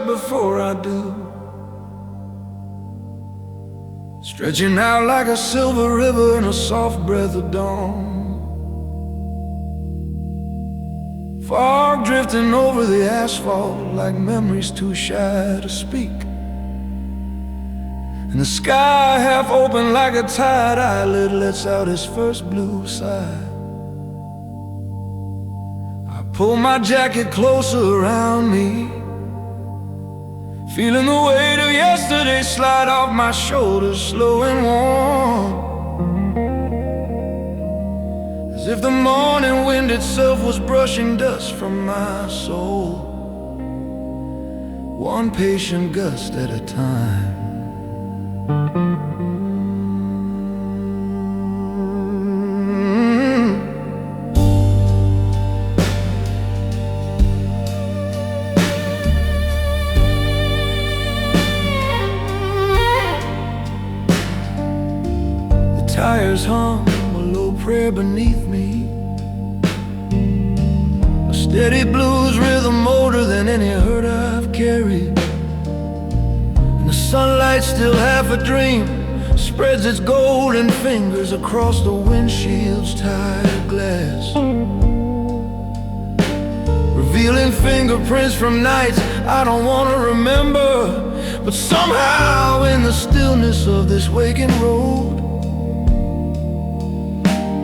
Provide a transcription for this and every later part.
up before I do, stretching out like a silver river in a soft breath of dawn. Fog drifting over the asphalt like memories too shy to speak, and the sky half open like a tired eyelid lets out its first blue sigh. I pull my jacket closer around me, feeling the weight of yesterday slide off my shoulders, slow and warm, as if the morning wind itself was brushing dust from my soul, one patient gust at a time. The tires hum a low prayer beneath me, a steady blues rhythm older than any hurt I've carried. The sunlight, still half a dream, spreads its golden fingers across the windshield's tired glass, revealing fingerprints from nights I don't want to remember. But somehow in the stillness of this waking road,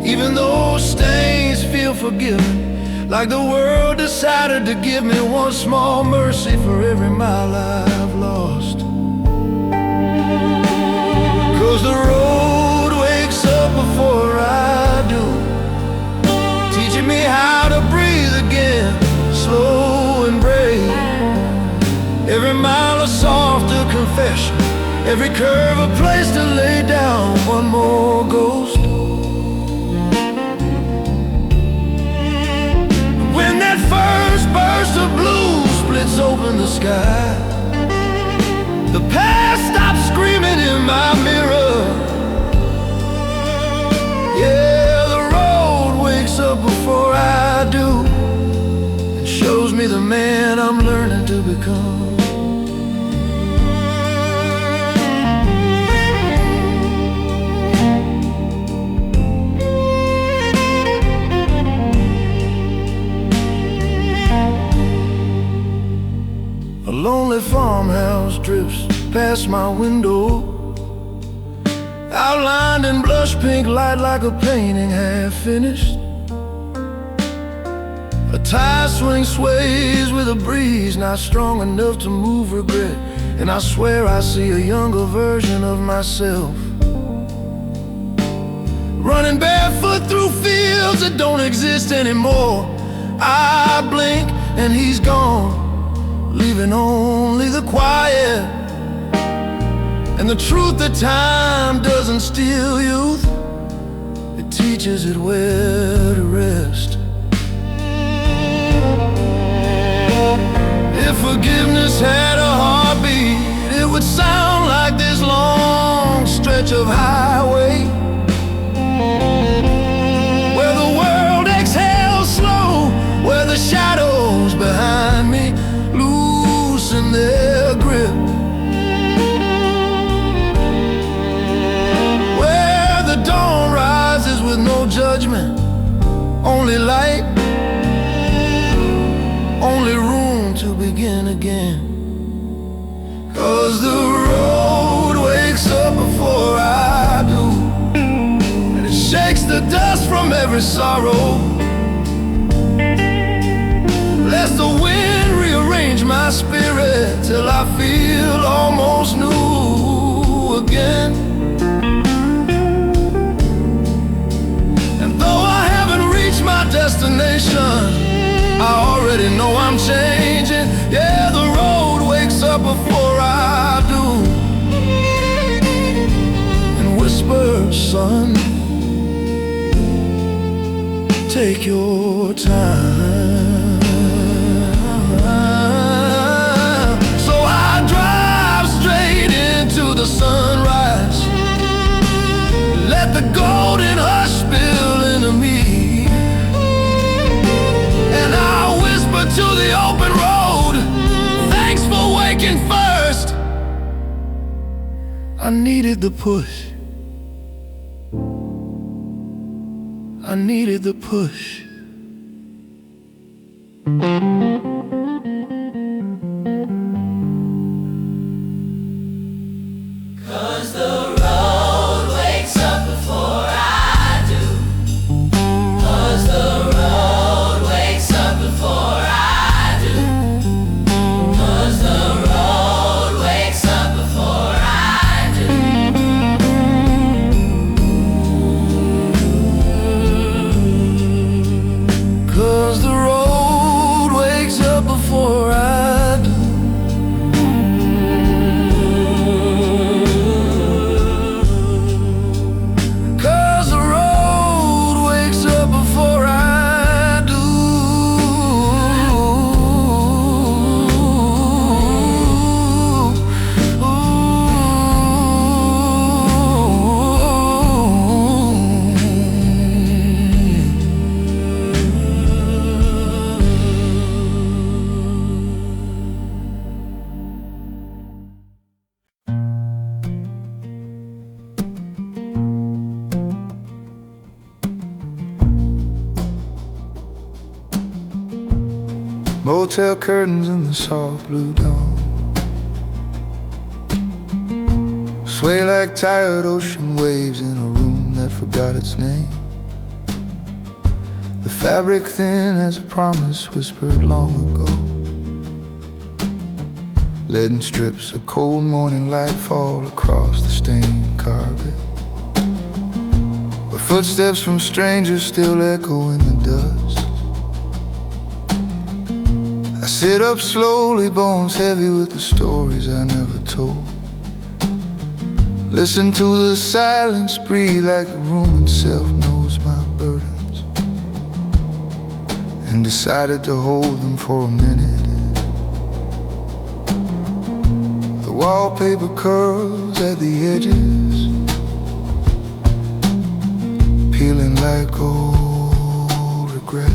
even though stains feel forgiven, like the world decided to give me one small mercy for every mile I've lost. 'Cause the road wakes up before I do, teaching me how to breathe again, slow and brave. Every mile a softer confession, every curve a place to lay down one more ghost. When that first burst of blue splits open the sky, the past stops screaming in my mirror. Yeah, the road wakes up before I do, and shows me the man I'm learning to become. A lonely farmhouse drifts past my window, outlined in blush pink light like a painting half finished. A tire swing sways with a breeze not strong enough to move regret, and I swear I see a younger version of myself, running barefoot through fields that don't exist anymore. I blink and he's gone, leaving only the quiet and the truth that time doesn't steal youth, it teaches it where to rest. If forgiveness had a heartbeat, it would sound like this long stretch of highway, where the world exhales slow, where the shadows behind me loosen their grip, where the dawn rises with no judgment, only light, only room to begin again. 'Cause the road wakes up before I do, and it shakes the dust from every sorrow, lets the wind rearrange my spirit till I feel almost new again. And though I haven't reached my destination, I already know I'm changing. Yeah, the road wakes up before I do, and whispers, son, take your time. So I drive straight into the sunrise, let the golden hush spill into me, and I whisper to the open road, thanks for waking I needed the push. I needed the push. Cause the road wakes up before I do. Cause the road wakes up before I do. Cause the road wakes up before I do. Cause the road wakes up before I do. Cause the road wakes up before I do. Motel curtains in the soft blue dawn sway like tired ocean waves in a room that forgot its name. The fabric thin as a promise whispered long ago. Leaden strips of cold morning light fall across the stained carpet, where footsteps from strangers still echo in the dust. I sit up slowly, bones heavy with the stories I never told. Listen to the silence breathe like the room itself knows my burdens, and decided to hold them for a minute. The wallpaper curls at the edges, peeling like old regret.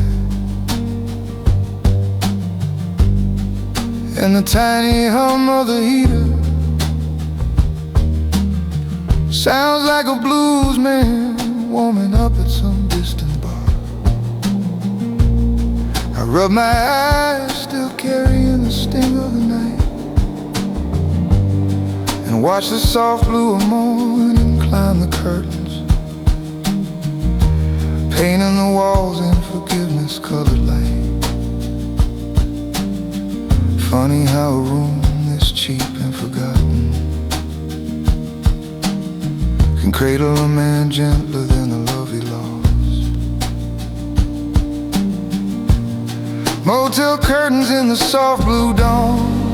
And the tiny hum of the heater sounds like a blues man warming up at some distant bar. I rub my eyes, still carrying the sting of the night, and watch the soft blue of morning climb the curtains, painting the walls in forgiveness-colored light. Funny how a room this cheap and forgotten can cradle a man gentler than the love he lost. Motel curtains in the soft blue dawn,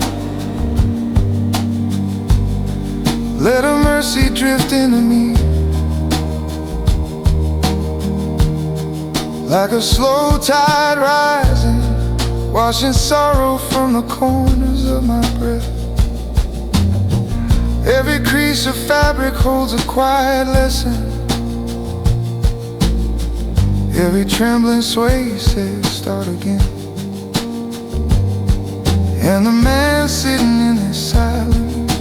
let a mercy drift into me, like a slow tide rising, washing sorrow from the corners of my breath. Every crease of fabric holds a quiet lesson. Every trembling sway says start again. And the man sitting in his silence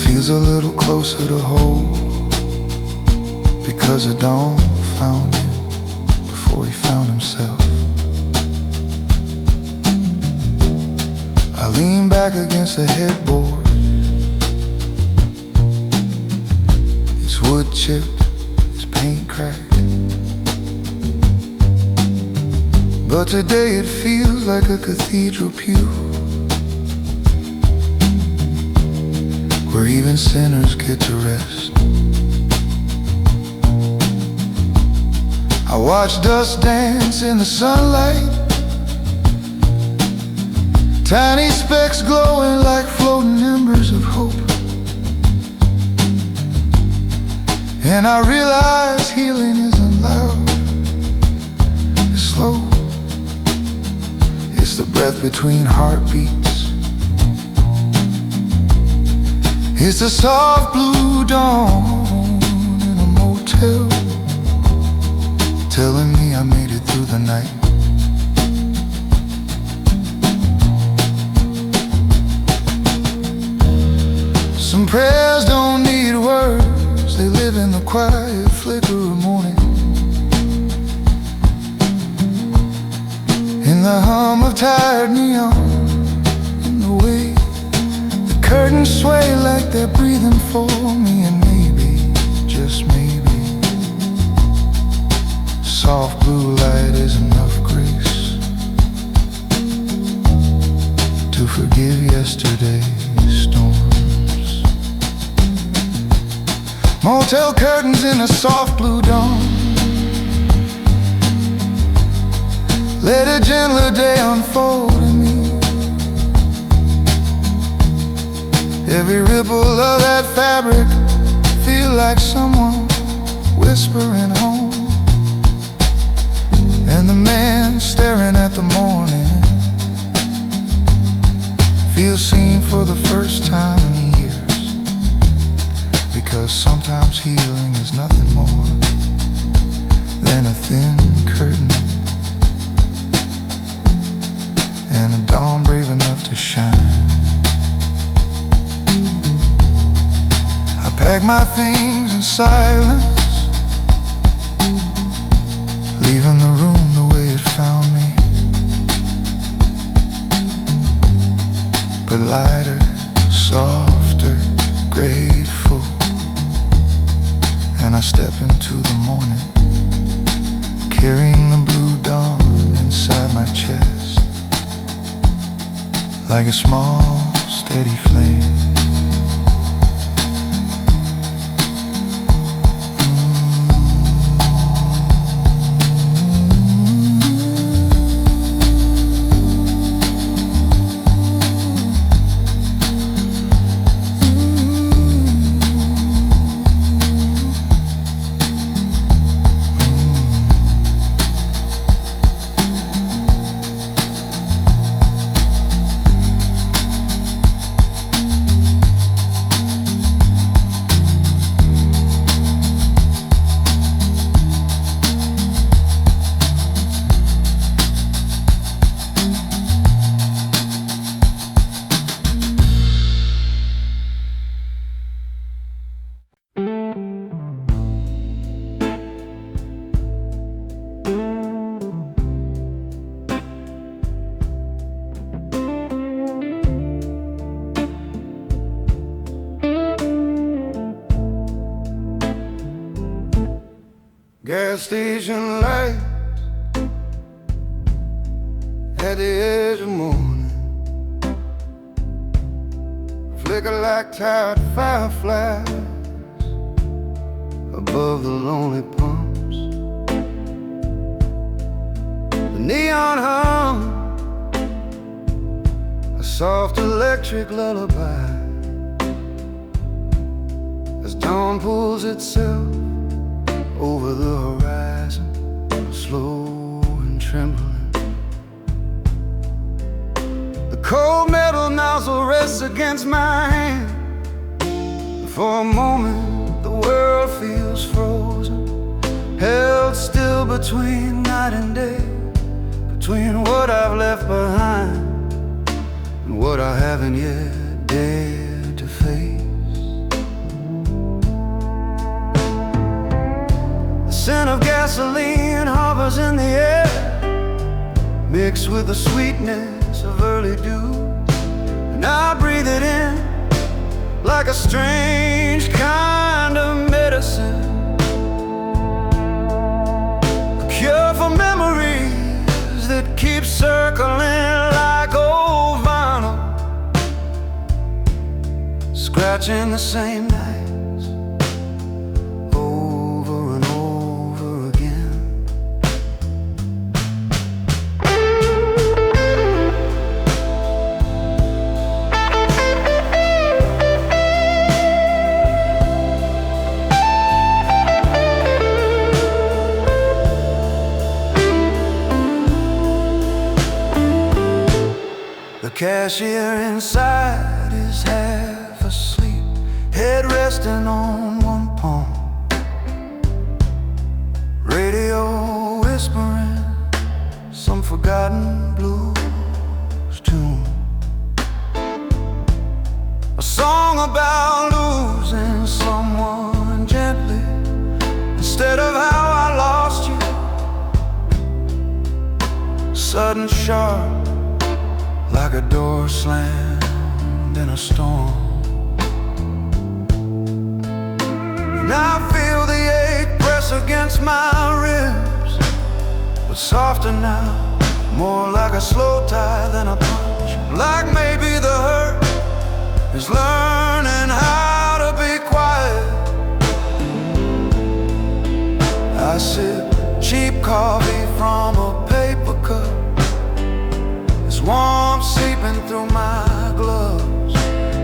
feels a little closer to hold, because the dawn found him before he found himself. I lean back against the headboard. It's wood chipped, it's paint cracked, but today it feels like a cathedral pew, where even sinners get to rest. I watch dust dance in the sunlight, tiny specks glowing like floating embers of hope. And I realize healing isn't loud, it's slow. It's the breath between heartbeats. It's the soft blue dawn in a motel, telling me I made it through the night. Some prayers don't need words, they live in the quiet flicker of morning, in the hum of tired neon, in the way the curtains sway like they're breathing for me. And maybe, just maybe, soft blue light is enough grace to forgive yesterday's storms. Motel curtains in a soft blue dawn, let a gentler day unfold in me. Every ripple of that fabric feel like someone whispering home. And the man staring at the morning feels seen for the first time in years, because sometimes healing is nothing more than a thin curtain and a dawn brave enough to shine. I pack my things in silence, leaving the room the way it found me, but lighter, softer, grateful. And I step into the morning, carrying the blue dawn inside my chest, like a small, steady flame. Gas station lights at the edge of morning flicker like tired fireflies above the lonely pumps. The neon hum, a soft electric lullaby, as dawn pulls itself over the horizon, slow and trembling. The cold metal nozzle rests against my hand. For a moment the world feels frozen, held still between night and day, between what I've left behind and what I haven't yet dared to face. The scent of gasoline hovers in the air, mixed with the sweetness of early dew, and I breathe it in like a strange kind of medicine, a cure for memories that keep circling like old vinyl, scratching the same nights over and over again. The cashier inside is half asleep, head resting on one palm, radio whispering some forgotten blues tune, a song about sudden sharp, like a door slammed in a storm. And I feel the ache press against my ribs, but softer now, more like a slow tie than a punch. Like maybe the hurt is learning how to be quiet. I sip cheap coffee from a paper cup. There's warmth seeping through my gloves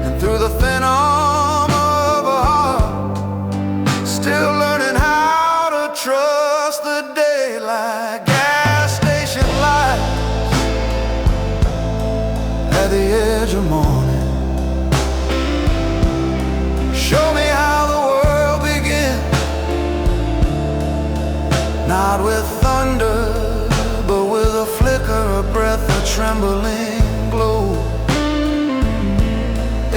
and through the thin arm of a heart. Still learning how to trust the daylight. Gas station lights at the edge of morning. Show me how the world begins. Not with thunder, but with a flicker, a breath, a trembling glow.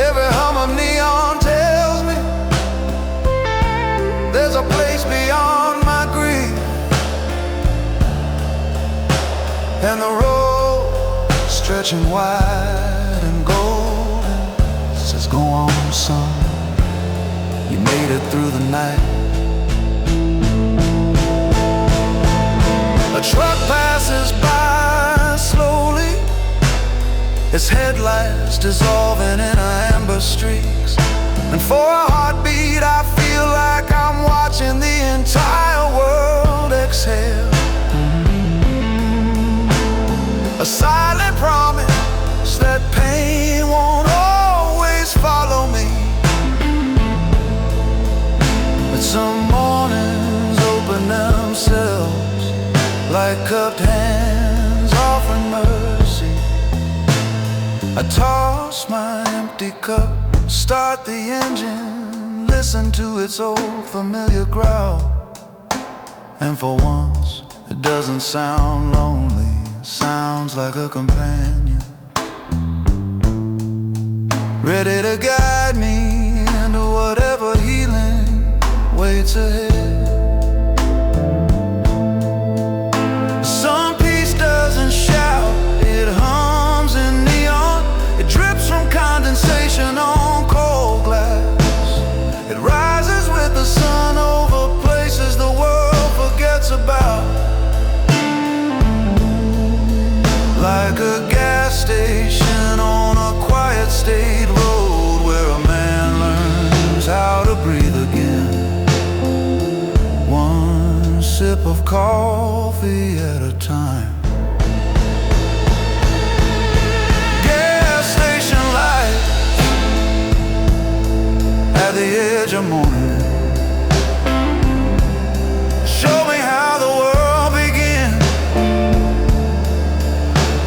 Every hum of neon tells me there's a place beyond my grief. And the road stretching wide and golden says, go on, son, you made it through the night. A truck passes by slowly, its headlights dissolving in amber streaks. And for a heartbeat I feel like I'm watching the entire world exhale. A silent promise that pain won't always follow me. But some mornings open themselves like cupped hands offering mercy. I toss my empty cup, start the engine, listen to its old familiar growl. And for once, it doesn't sound lonely, it sounds like a companion, ready to guide me into whatever healing waits ahead. On cold glass, it rises with the sun over places the world forgets about. Like a gas station on a quiet state road where a man learns how to breathe again. One sip of coffee at a time. At the edge of morning, show me how the world begins.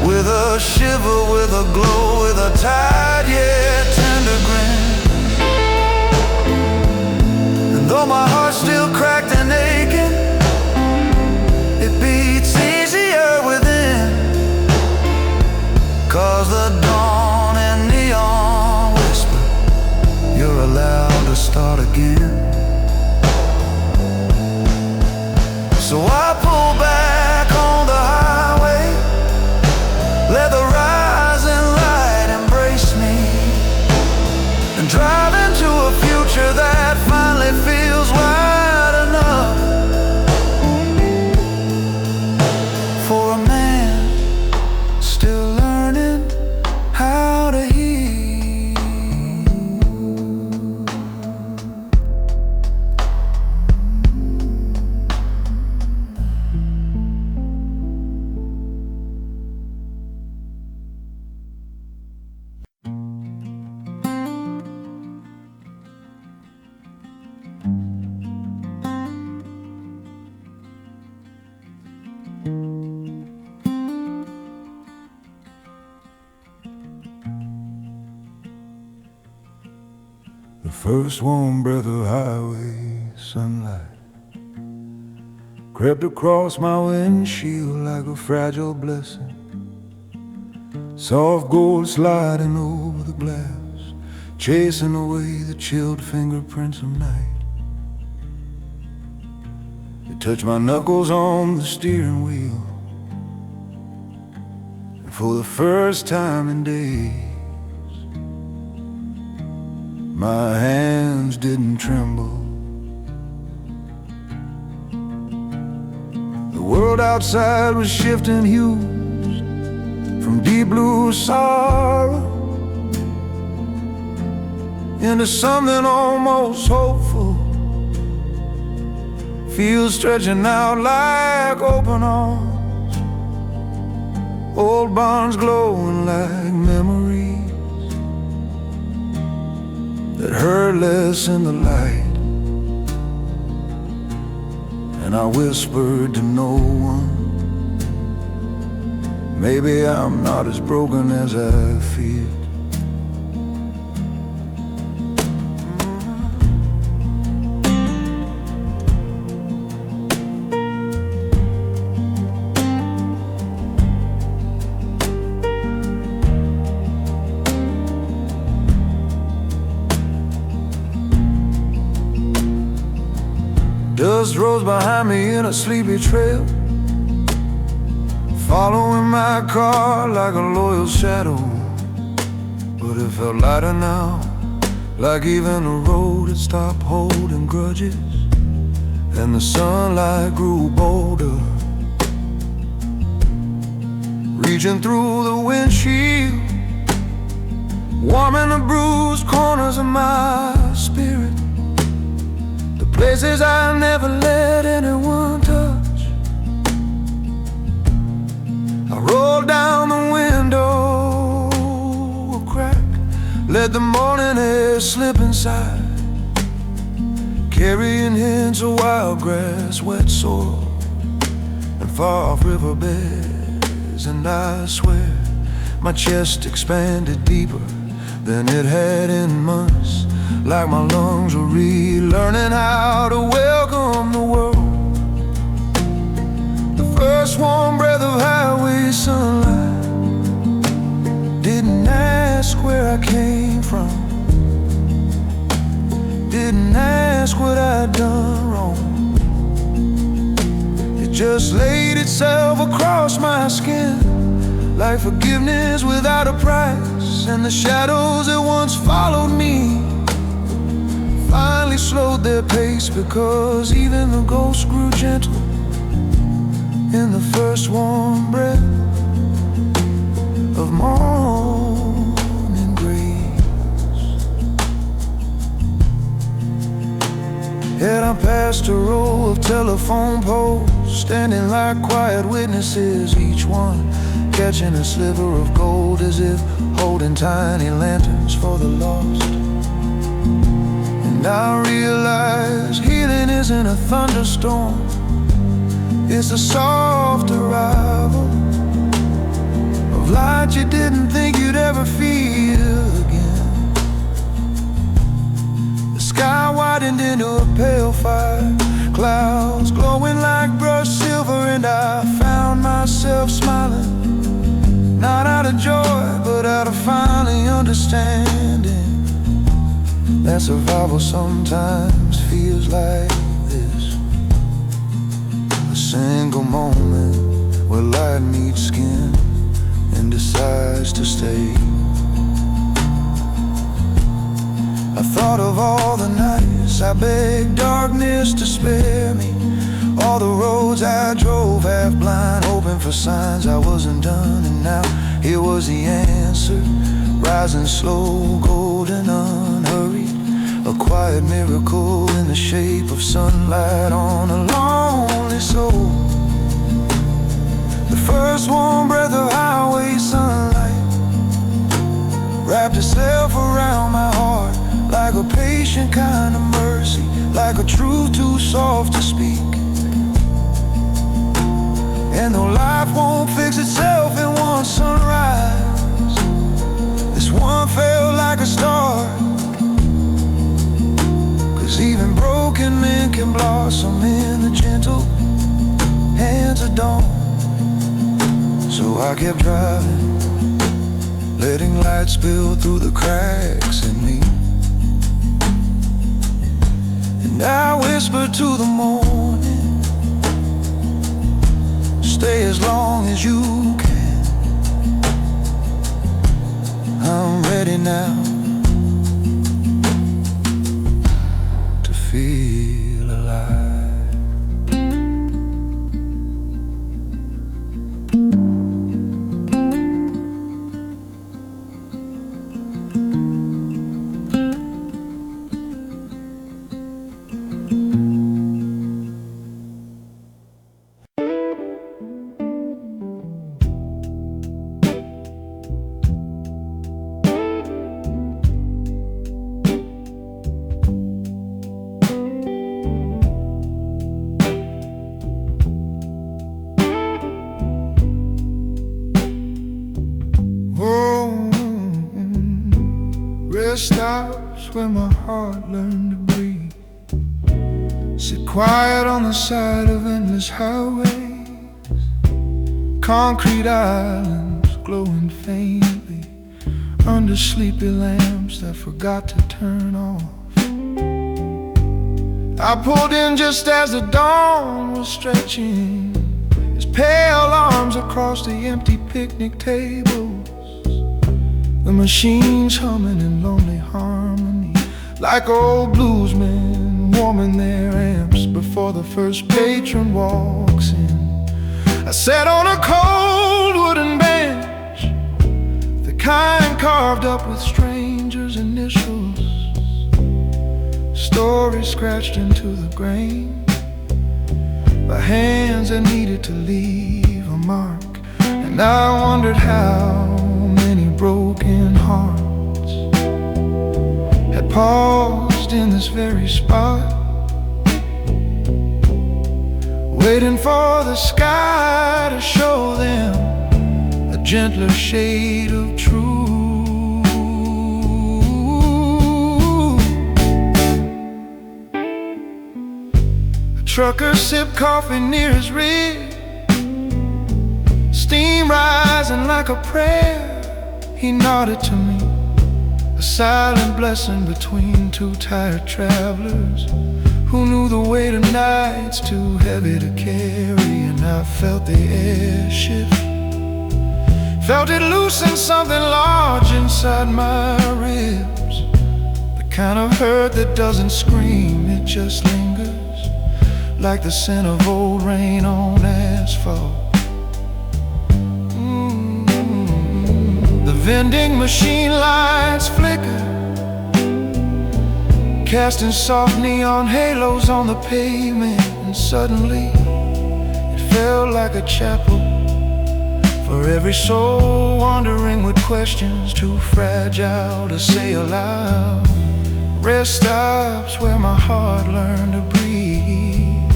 With a shiver, with a glow, with a tired yet tender grin. And though my heart's still cracked and aching, it beats easier within. 'Cause the dawn and neon whisper, you're allowed to start again. So I pull back on the highway, let the rising light embrace me, and drive into a future that finally feels wide enough for a man still learning how to heal. The first warm breath of highway sunlight crept across my windshield like a fragile blessing. Soft gold sliding over the glass, chasing away the chilled fingerprints of night. It touched my knuckles on the steering wheel, For the first time in days, my hands didn't tremble. The world outside was shifting hues from deep blue sorrow into something almost hopeful. Fields stretching out like open arms, old barns glowing like memories that hurt less in the light. And I whispered to no one, maybe I'm not as broken as I feared. Dust rose behind me in a sleepy trail, following my car like a loyal shadow. But it felt lighter now, like even the road had stopped holding grudges, and the sunlight grew bolder, reaching through the windshield, warming the bruised corners of my spirit. Places I never let anyone touch. I rolled down the window a crack, let the morning air slip inside, carrying hints of wild grass, wet soil, and far-off riverbeds. And I swear my chest expanded deeper than it had in months, like my lungs were relearning how to welcome the world. The first warm breath of highway sunlight didn't ask where I came from, didn't ask what I'd done wrong. It just laid itself across my skin like forgiveness without a price. And the shadows that once followed me finally slowed their pace, because even the ghosts grew gentle in the first warm breath of morning grace. Yet I passed a row of telephone poles, standing like quiet witnesses, each one catching a sliver of gold, as if holding tiny lanterns for the lost. And I realize healing isn't a thunderstorm, it's a soft arrival of light you didn't think you'd ever feel again. The sky widened into a pale fire, clouds glowing like brushed silver, and I found myself smiling, not out of joy, but out of finally understanding that survival sometimes feels like this. A single moment where light meets skin and decides to stay. I thought of all the nights I begged darkness to spare me, all the roads I drove half blind, hoping for signs I wasn't done. And now here was the answer, rising slow, golden, unhurried, a quiet miracle in the shape of sunlight on a lonely soul. The first warm breath of highway sunlight wrapped itself around my heart like a patient kind of mercy, like a truth too soft to speak. And though life won't fix itself in one sunrise, this one felt like a start. 'Cause even broken men can blossom in the gentle hands of dawn. So I kept driving, letting light spill through the cracks in me. And I whispered to the morning, stay as long as you can. now to feel alive. Rest stops where my heart learned to breathe. Sit quiet on the side of endless highways. Concrete islands glowing faintly under sleepy lamps that forgot to turn off. I pulled in just as the dawn was stretching his pale arms across the empty picnic tables. The machines humming in lonely harmony, like old bluesmen warming their amps before the first patron walks in. I sat on a cold wooden bench, the kind carved up with strangers' initials, stories scratched into the grain by hands that needed to leave a mark. And I wondered how many broken hearts had paused in this very spot, waiting for the sky to show them a gentler shade of truth. A trucker sipped coffee near his rib, steam rising like a prayer. He nodded to me, a silent blessing between two tired travelers who knew the weight of nights too heavy to carry. And I felt the air shift, felt it loosen something large inside my ribs. The kind of hurt that doesn't scream, it just lingers, like the scent of old rain on asphalt. The vending machine lights flicker, casting soft neon halos on the pavement. And suddenly it felt like a chapel for every soul wandering with questions too fragile to say aloud. Rest stops where my heart learned to breathe.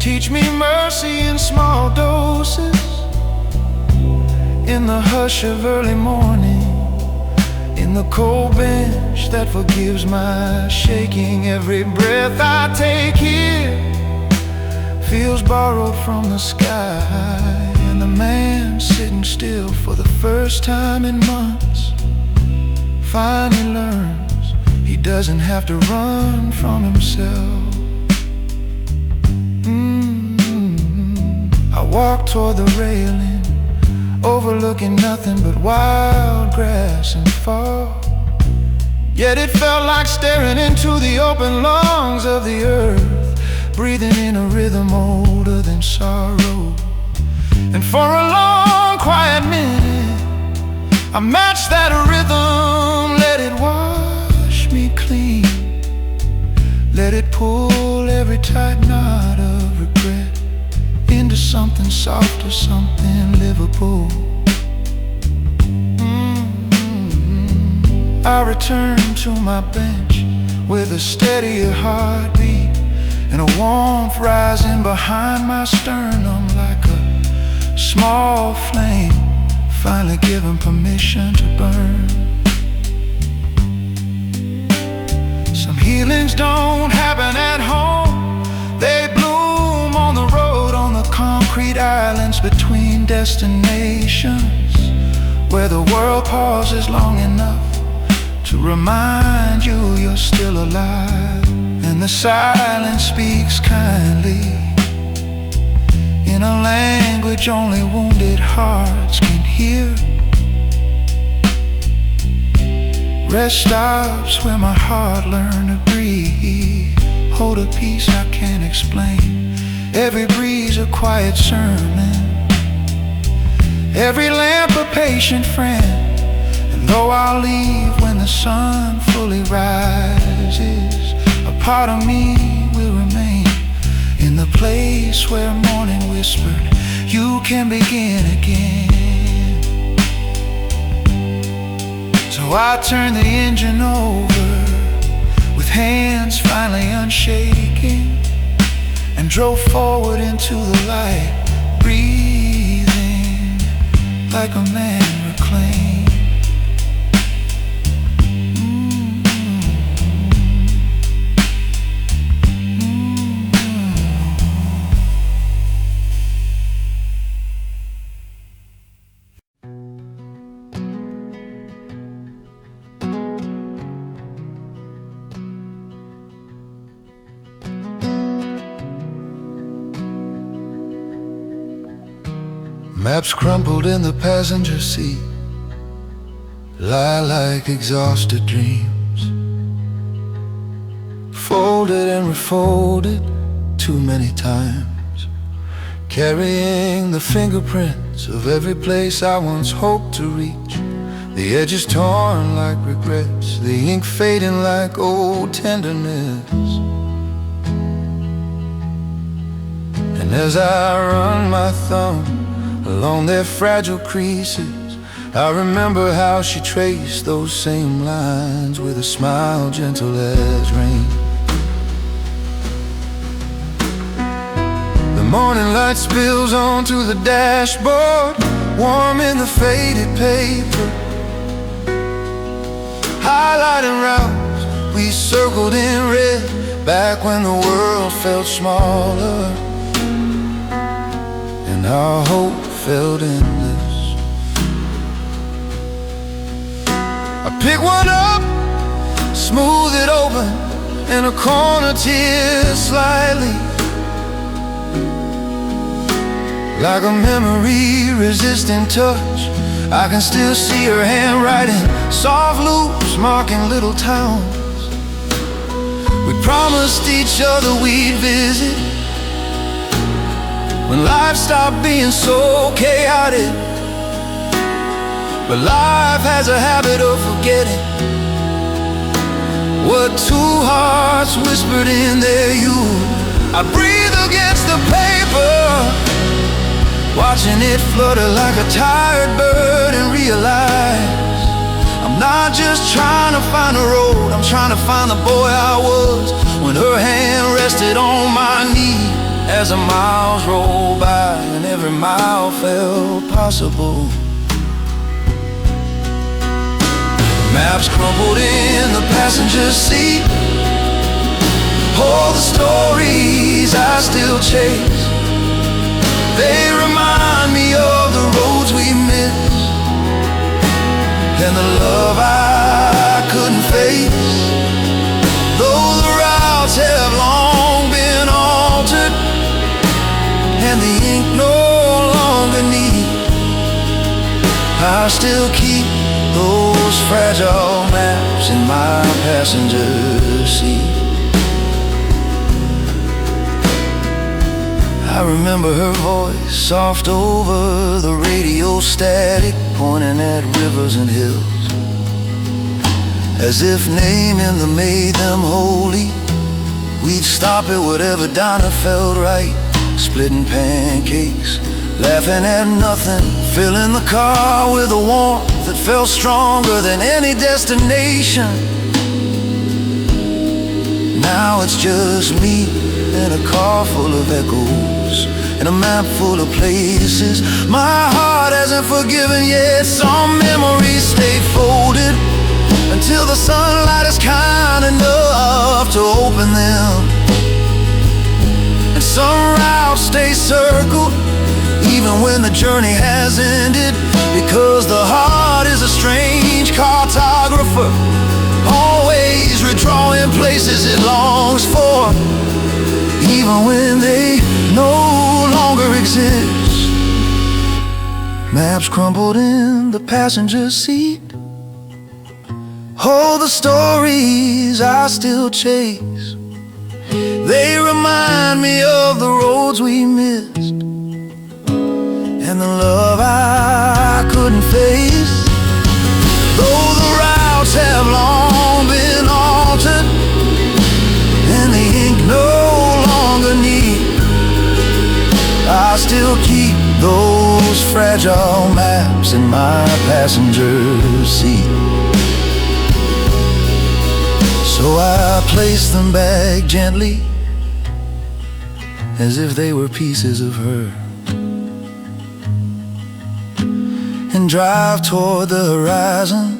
Teach me mercy in small doses, in the hush of early morning, in the cold bench that forgives my shaking. Every breath I take here feels borrowed from the sky. And the man sitting still for the first time in months finally learns he doesn't have to run from himself. I walk toward the railing, overlooking nothing but wild grass and fog. Yet it felt like staring into the open lungs of the earth, breathing in a rhythm older than sorrow. And for a long quiet minute I matched that rhythm, let it wash me clean, let it pull every tight knot of regret into something softer, something livable. I return to my bench with a steadier heartbeat and a warmth rising behind my sternum, like a small flame finally given permission to burn. Some healings don't happen at home, they bloom on the road, on the concrete islands between destinations, where the world pauses long enough to remind you you're still alive. And the silence speaks kindly in a language only wounded hearts can hear. Rest stops where my heart learned to breathe. Hold a peace I can't explain. Every breeze a quiet sermon, every lamp a patient friend. And though I'll leave when the sun fully rises, a part of me will remain in the place where morning whispered, you can begin again. So I turned the engine over with hands finally unshaking, and drove forward into the light, breathing like a man reclaimed. Maps crumpled in the passenger seat lie like exhausted dreams, folded and refolded too many times, carrying the fingerprints of every place I once hoped to reach. The edges torn like regrets, the ink fading like old tenderness. And as I run my thumb along their fragile creases, I remember how she traced those same lines with a smile gentle as rain. The morning light spills onto the dashboard, warm in the faded paper, highlighting routes we circled in red back when the world felt smaller and our hope felt endless. I pick one up, smooth it open, in a corner tear slightly, like a memory resisting touch. I can still see her handwriting, soft loops marking little towns we promised each other we'd visit when life stopped being so chaotic. But life has a habit of forgetting what two hearts whispered in their youth. I breathe against the paper, watching it flutter like a tired bird, and realize I'm not just trying to find a road, I'm trying to find the boy I was when her hand rested on my knee. As the miles rolled by and every mile felt possible, maps crumpled in the passenger seat hold the stories I still chase. They remind me of the roads we missed and the love I couldn't face. Though the routes have long been altered and the ink no longer needed, I still keep those fragile maps in my passenger seat. I remember her voice, soft over the radio static, pointing at rivers and hills, as if naming them made them holy. We'd stop at whatever diner felt right, splitting pancakes, laughing at nothing, filling the car with a warmth that felt stronger than any destination. Now it's just me in a car full of echoes, and a map full of places my heart hasn't forgiven yet. Some memories stay folded until the sunlight is kind enough to open them, and some routes stay circled even when the journey has ended, because the heart is a strange cartographer, always redrawing places it longs for, even when they no longer exist. Maps crumpled in the passenger seat Oh, the stories I still chase, they remind me of the roads we missed and the love I couldn't face. Though the routes have long been altered and the ink no longer neat, I still keep those fragile maps in my passenger seat. So I place them back gently, as if they were pieces of her, and drive toward the horizon,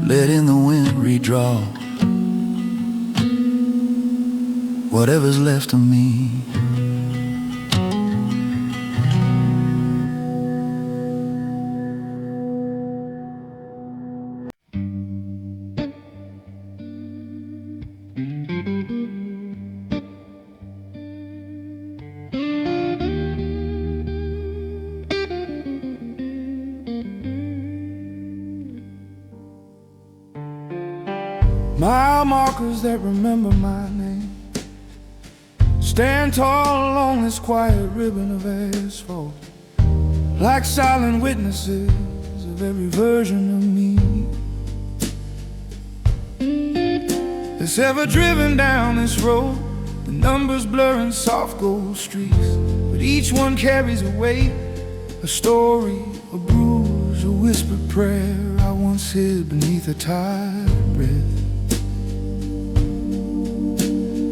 letting the wind redraw whatever's left of me. Mile markers that remember my name stand tall along this quiet ribbon of asphalt, like silent witnesses of every version of me that's ever driven down this road. The numbers blurring soft gold streaks, but each one carries a weight, a story, a bruise, a whispered prayer I once hid beneath a tired breath.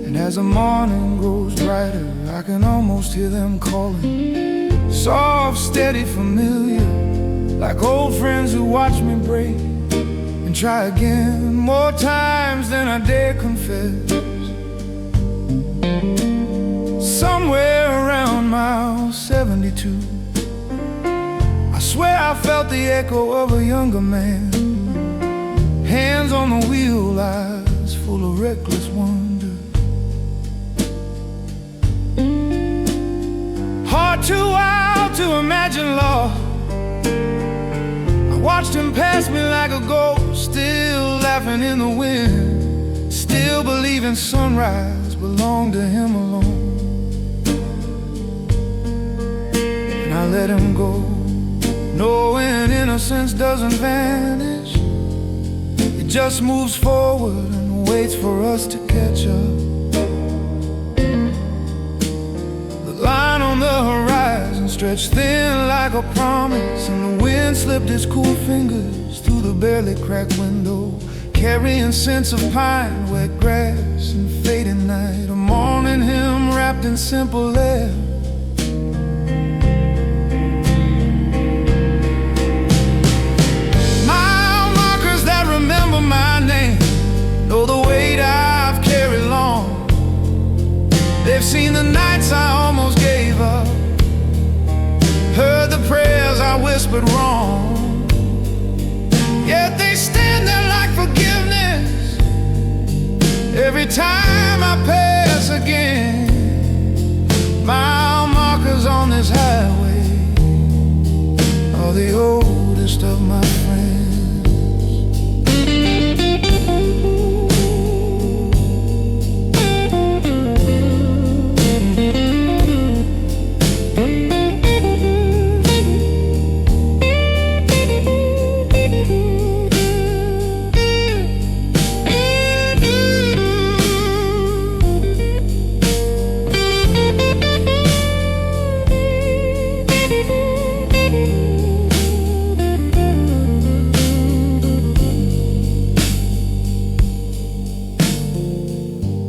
And as the morning grows brighter, I can almost hear them calling, soft, steady, familiar, like old friends who watch me break and try again more times than I dare confess. Somewhere around mile 72, I swear I felt the echo of a younger man, hands on the wheel, eyes full of reckless wonder. Heart too wild to imagine law. I watched him pass me like a ghost, still laughing in the wind, still believing sunrise belonged to him alone. And I let him go, knowing innocence doesn't vanish, it just moves forward and waits for us to catch up. Line on the horizon stretched thin like a promise, and the wind slipped its cool fingers through the barely cracked window, carrying scents of pine, wet grass, and fading night. A morning hymn wrapped in simple air. Mile markers that remember my name know the weight I've carried long. They've seen the nights I almost gave up, heard the prayers I whispered wrong, yet they stand there like forgiveness every time I pass again. Mile markers on this highway are the oldest of my friends.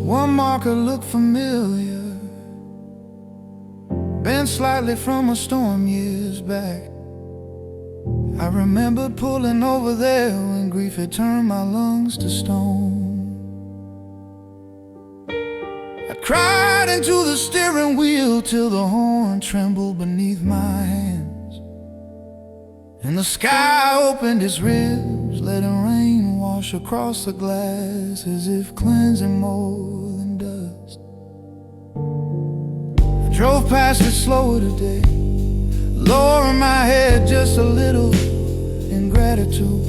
One marker looked familiar, bent slightly from a storm years back. I remembered pulling over there when grief had turned my lungs to stone. I cried into the steering wheel till the horn trembled beneath my hands, and the sky opened its ribs, letting rain wash across the glass as if cleansing more than dust. I drove past it slower today, lowering my head just a little in gratitude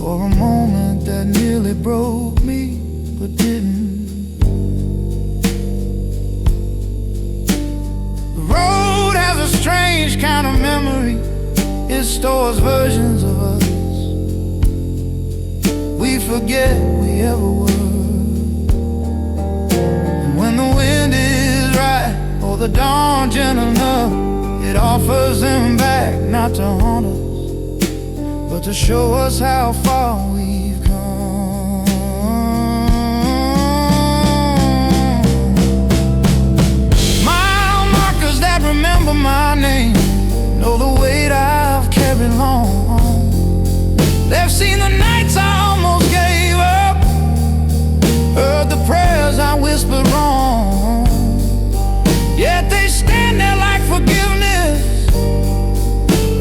for a moment that nearly broke me, but didn't. The road has a strange kind of memory. It stores versions of us we forget we ever were. And when the wind is right or the dawn gentle enough, it offers them back, not to haunt us, but to show us how far we've come. Mile markers that remember my name know the weight I've carried long. They've seen the nights I almost gave up, heard the prayers I whispered wrong. Yet they stand there like forgiveness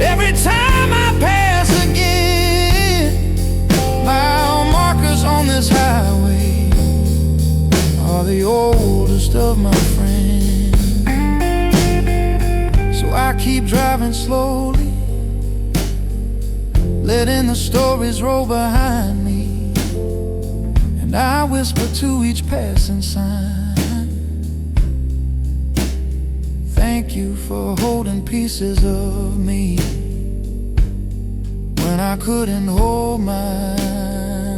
every time I pass again. Mile markers on this highway are the oldest of my friends. So I keep driving slowly, letting the stories roll behind me, and I whisper to each passing sign, thank you for holding pieces of me when I couldn't hold myself.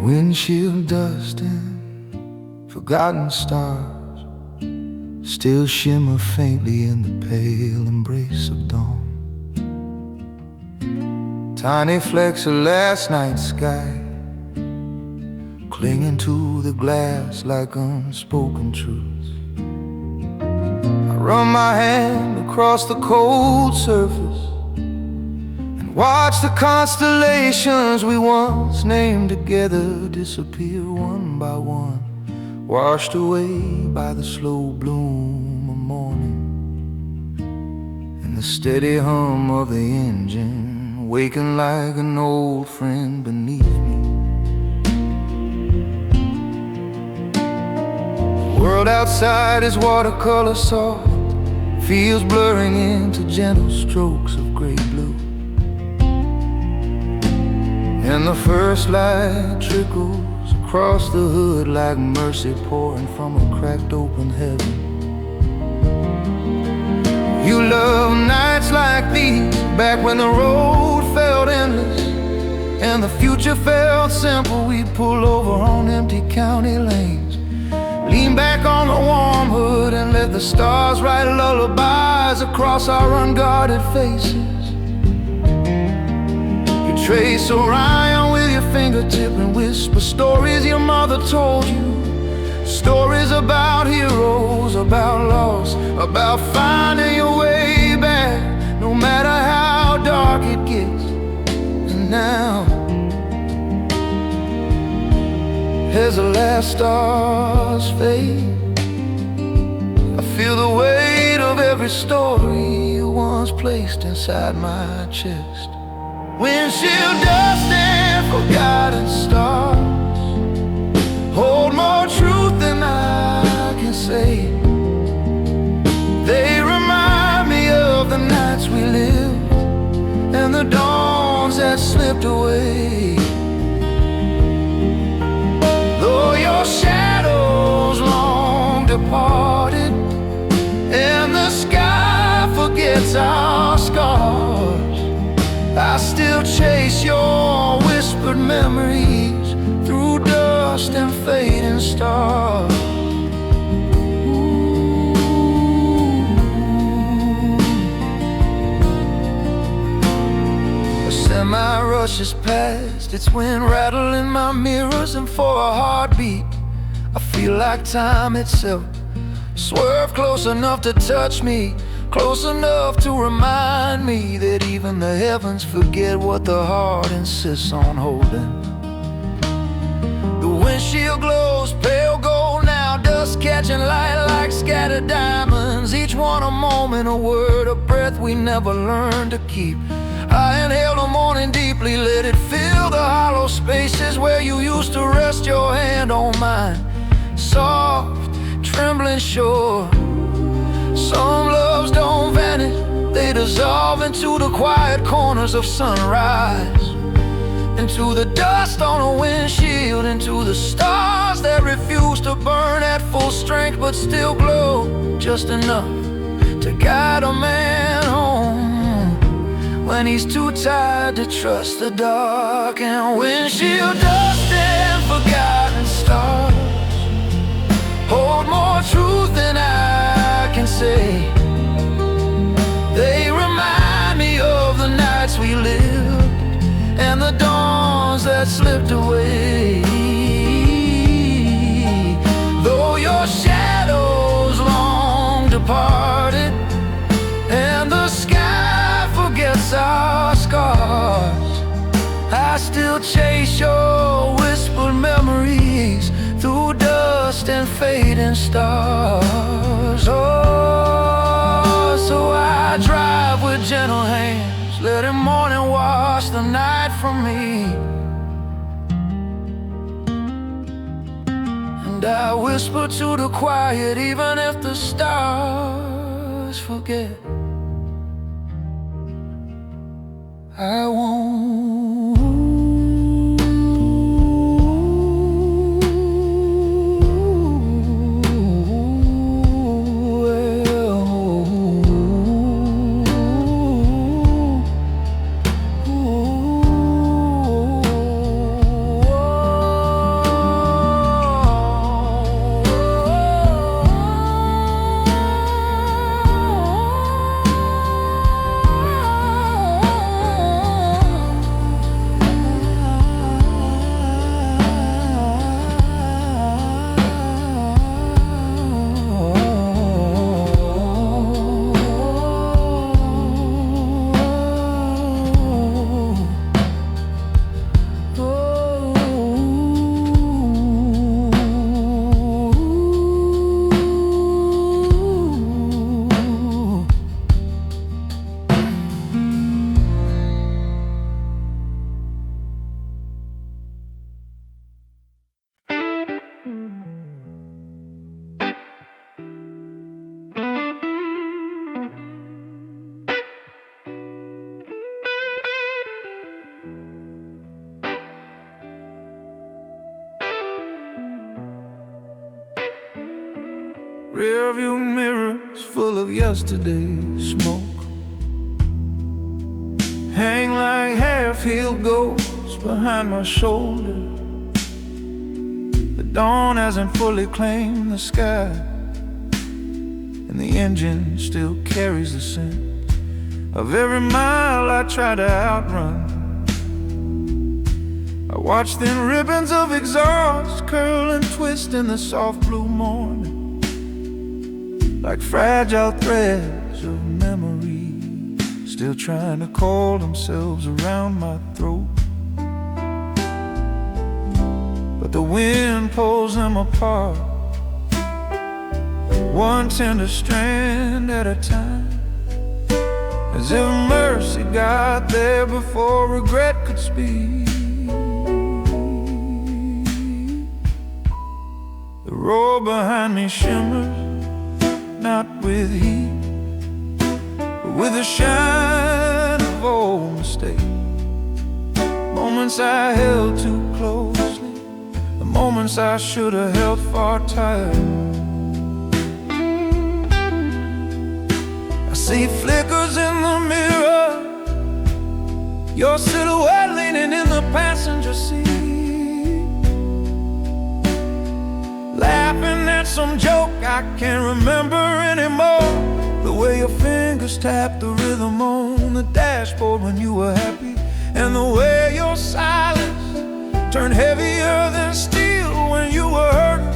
Windshield dust and forgotten stars still shimmer faintly in the pale embrace of dawn. Tiny flecks of last night's sky clinging to the glass like unspoken truths. I run my hand across the cold surface, watch the constellations we once named together disappear one by one, washed away by the slow bloom of morning and the steady hum of the engine, waking like an old friend beneath me. The world outside is watercolor soft, fields blurring into gentle strokes of gray blue, and the first light trickles across the hood like mercy pouring from a cracked open heaven. You love nights like these, back when the road felt endless and the future felt simple. We'd pull over on empty county lanes, lean back on the warm hood and let the stars write lullabies across our unguarded faces. Trace Orion with your fingertip and whisper stories your mother told you. Stories about heroes, about loss, about finding your way back, no matter how dark it gets. And now, as the last stars fade, I feel the weight of every story you once placed inside my chest. Windshield dust and forgotten stars hold more truth than I can say. They remind me of the nights we lived and the dawns that slipped away. Though your shadows long departed and the sky forgets our scars, I still chase your whispered memories through dust and fading stars. A semi rushes past, its wind rattling my mirrors, and for a heartbeat I feel like time itself. Swerve close enough to touch me, close enough to remind me that even the heavens forget what the heart insists on holding. The windshield glows pale gold now, dust catching light like scattered diamonds, each one a moment, a word, a breath we never learned to keep. I inhale the morning deeply, let it fill the hollow spaces where you used to rest your hand on mine. Soft, trembling sure. Some loves don't vanish, they dissolve into the quiet corners of sunrise, into the dust on a windshield, into the stars that refuse to burn at full strength but still glow just enough to guide a man home when he's too tired to trust the dark. And windshield dust and forgotten stars hold more truth than I can say. They remind me of the nights we lived and the dawns that slipped away. Though your shadows long departed and the sky forgets our scars, I still chase your whispered memories through dust and fading stars. Oh, so I drive with gentle hands, letting morning wash the night from me. And I whisper to the quiet, even if the stars forget, I won't. Rearview mirrors full of yesterday's smoke, hang like half-healed ghosts behind my shoulder. The dawn hasn't fully claimed the sky, and the engine still carries the scent of every mile I try to outrun. I watch thin ribbons of exhaust curl and twist in the soft blue morning, like fragile threads of memory, still trying to coil themselves around my throat. But the wind pulls them apart, one tender strand at a time, as if mercy got there before regret could speak. The road behind me shimmers, not with heat, but with the shine of old mistakes. Moments I held too closely, the moments I should have held far tighter. I see flickers in the mirror, your silhouette leaning in the passenger seat, laughing at some joke I can't remember anymore. The way your fingers tap the rhythm on the dashboard when you were happy, and the way your silence turned heavier than steel when you were hurting,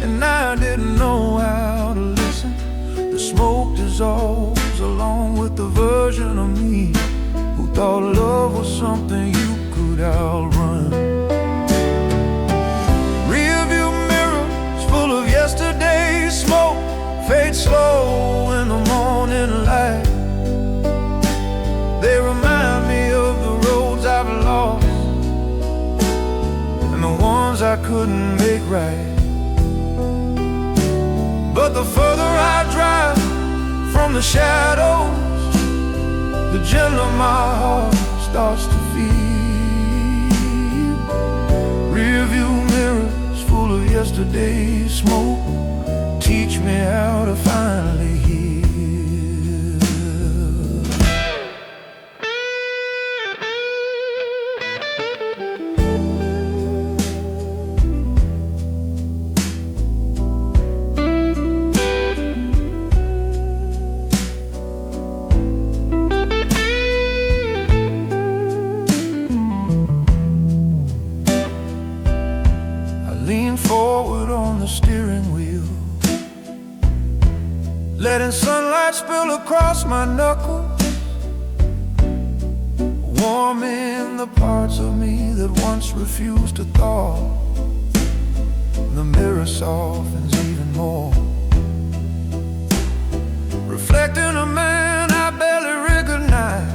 and I didn't know how to listen. The smoke dissolved version of me who thought love was something you could outrun. Rearview mirrors full of yesterday's smoke fade slow in the morning light. They remind me of the roads I've lost and the ones I couldn't make right. But the further I drive from the shadows, the gentler my heart starts to feel. Rearview mirrors full of yesterday's smoke teach me how to finally heal. Lean forward on the steering wheel, letting sunlight spill across my knuckles, warming the parts of me that once refused to thaw. The mirror softens even more, reflecting a man I barely recognize,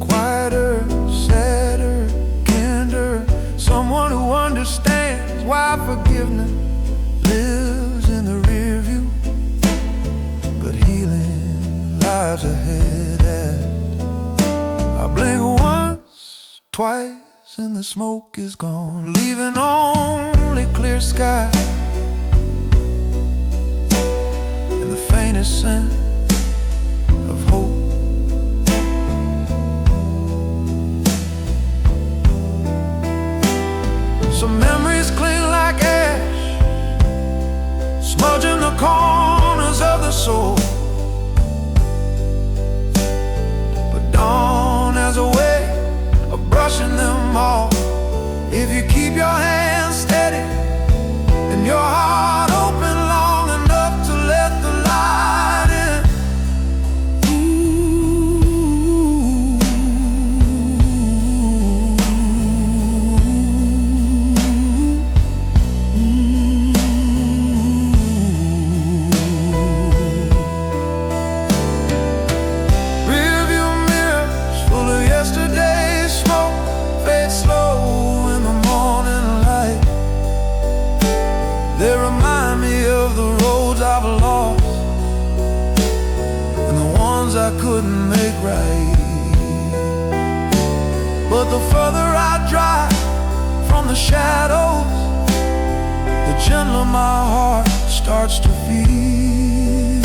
quieter, sadder, kinder, someone who understands why forgiveness lives in the rear view, but healing lies ahead. I blink once, twice, and the smoke is gone, leaving only clear sky and the faintest scent of hope. Some memories cling like ash, smudging the corners of the soul. But dawn has a way of brushing them off. If you keep your hands steady and your heart open long enough to let the light in. They remind me of the roads I've lost and the ones I couldn't make right. But the further I drive from the shadows, the gentler my heart starts to feel.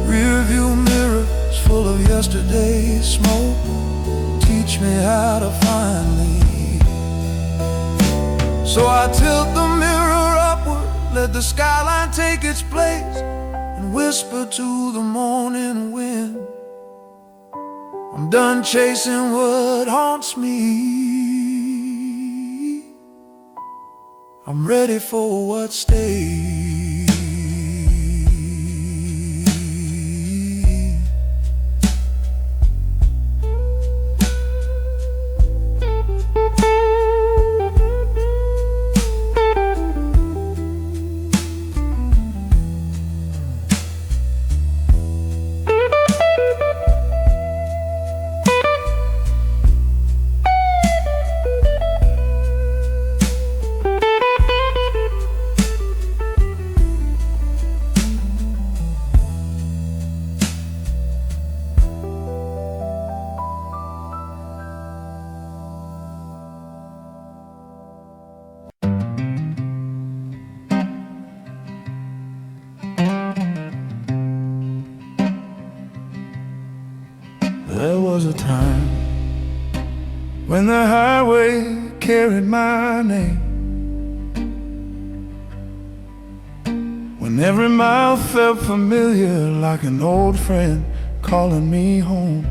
Rearview mirrors full of yesterday's smoke teach me how to finally. So I tilt the mirror upward, let the skyline take its place, and whisper to the morning wind, I'm done chasing what haunts me. I'm ready for what stays. There was a time when the highway carried my name, when every mile felt familiar, like an old friend calling me home.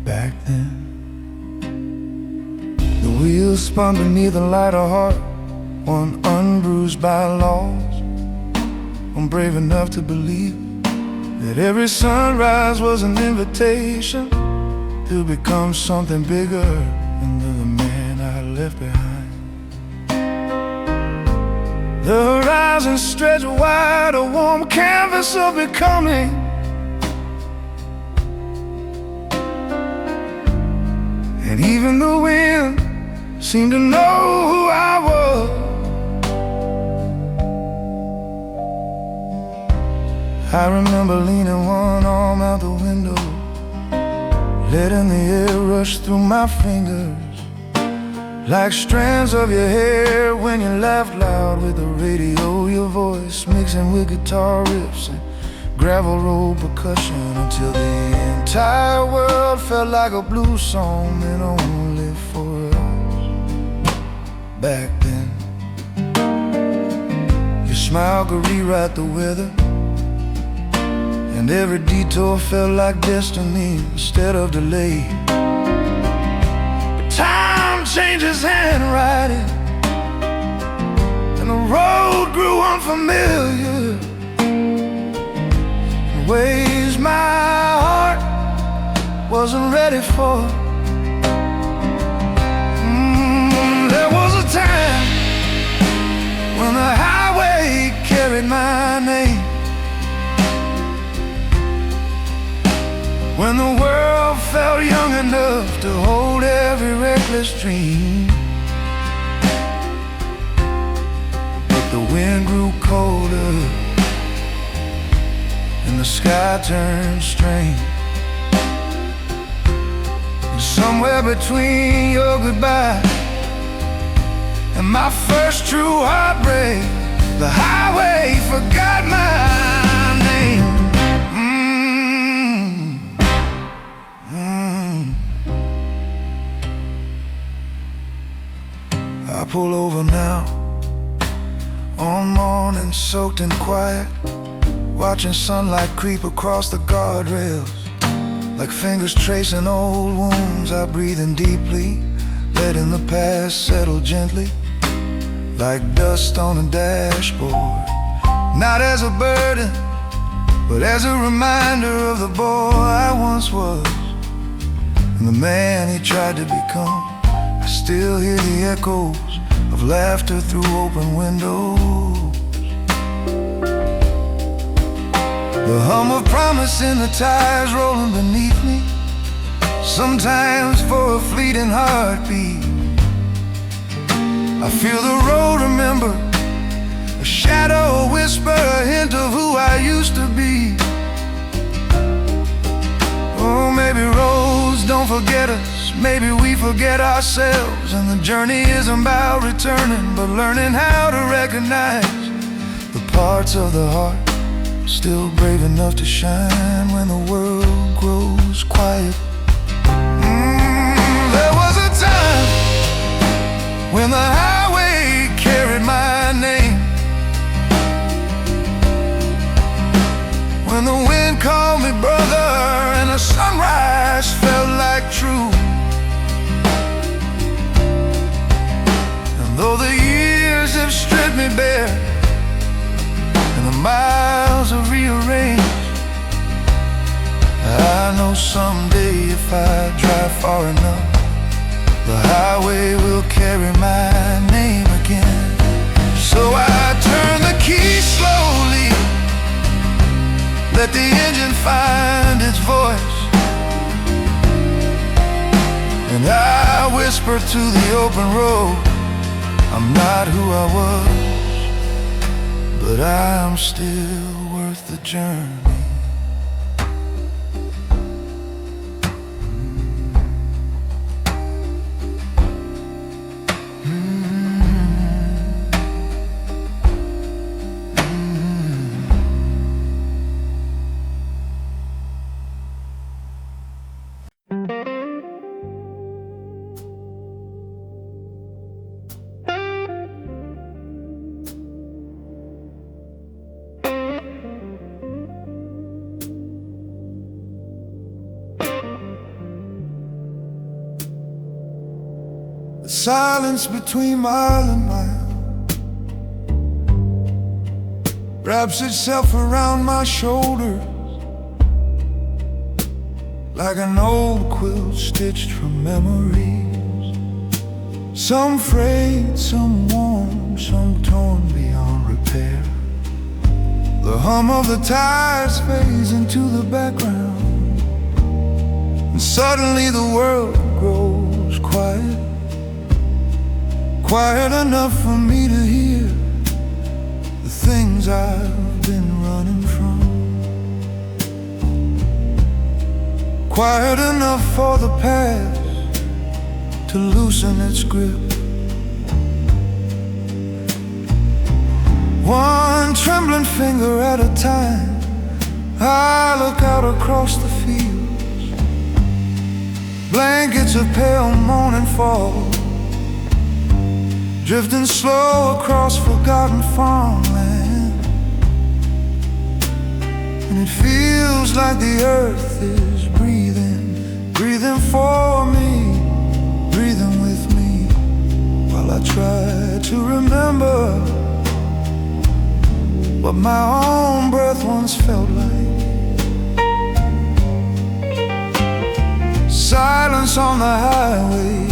Back then, the wheels spun beneath a lighter heart, one unbruised by loss, one brave enough to believe that every sunrise was an invitation to become something bigger than the man I left behind. The horizon stretched wide, a warm canvas of becoming. And even the wind seemed to know who I was. I remember leaning one arm out the window, letting the air rush through my fingers like strands of your hair when you laughed loud with the radio, your voice mixing with guitar riffs and gravel road percussion, until the entire world felt like a blues song meant only for us. Back then, your smile could rewrite the weather, and every detour felt like destiny instead of delay. But time changes handwriting, and the road grew unfamiliar in ways my heart wasn't ready for. There was a time when the highway carried my name, when the world felt young enough to hold every reckless dream. But the wind grew colder and the sky turned strange, and somewhere between your goodbye and my first true heartbreak, the highway forgot my name. I pull over now, on morning soaked in quiet, watching sunlight creep across the guardrails, like fingers tracing old wounds. I breathe in deeply, letting the past settle gently, like dust on a dashboard, not as a burden, but as a reminder of the boy I once was, and the man he tried to become. I still hear the echoes of laughter through open windows, the hum of promise in the tires rolling beneath me, sometimes for a fleeting heartbeat. I feel the road remember, a shadow, a whisper, a hint of who I used to be. Oh, maybe roads don't forget us, maybe we forget ourselves, and the journey isn't about returning, but learning how to recognize the parts of the heart still brave enough to shine when the world grows quiet. There was a time when the highway carried my name, when the wind called me brother and the sunrise felt like truth. And though the years have stripped me bare and the miles are rearranged, I know someday if I drive far enough, the highway will carry my name again. So I turn the key slowly, let the engine find its voice, and I whisper to the open road, I'm not who I was, but I'm still worth the journey. The silence between mile and mile wraps itself around my shoulders like an old quilt stitched from memories. Some frayed, some worn, some torn beyond repair. The hum of the tires fades into the background, and suddenly the world grows quiet. Quiet enough for me to hear the things I've been running from. Quiet enough for the past to loosen its grip. One trembling finger at a time, I look out across the fields. Blankets of pale morning fall, drifting slow across forgotten farmland. And it feels like the earth is breathing, breathing for me, breathing with me, while I try to remember what my own breath once felt like. Silence on the highway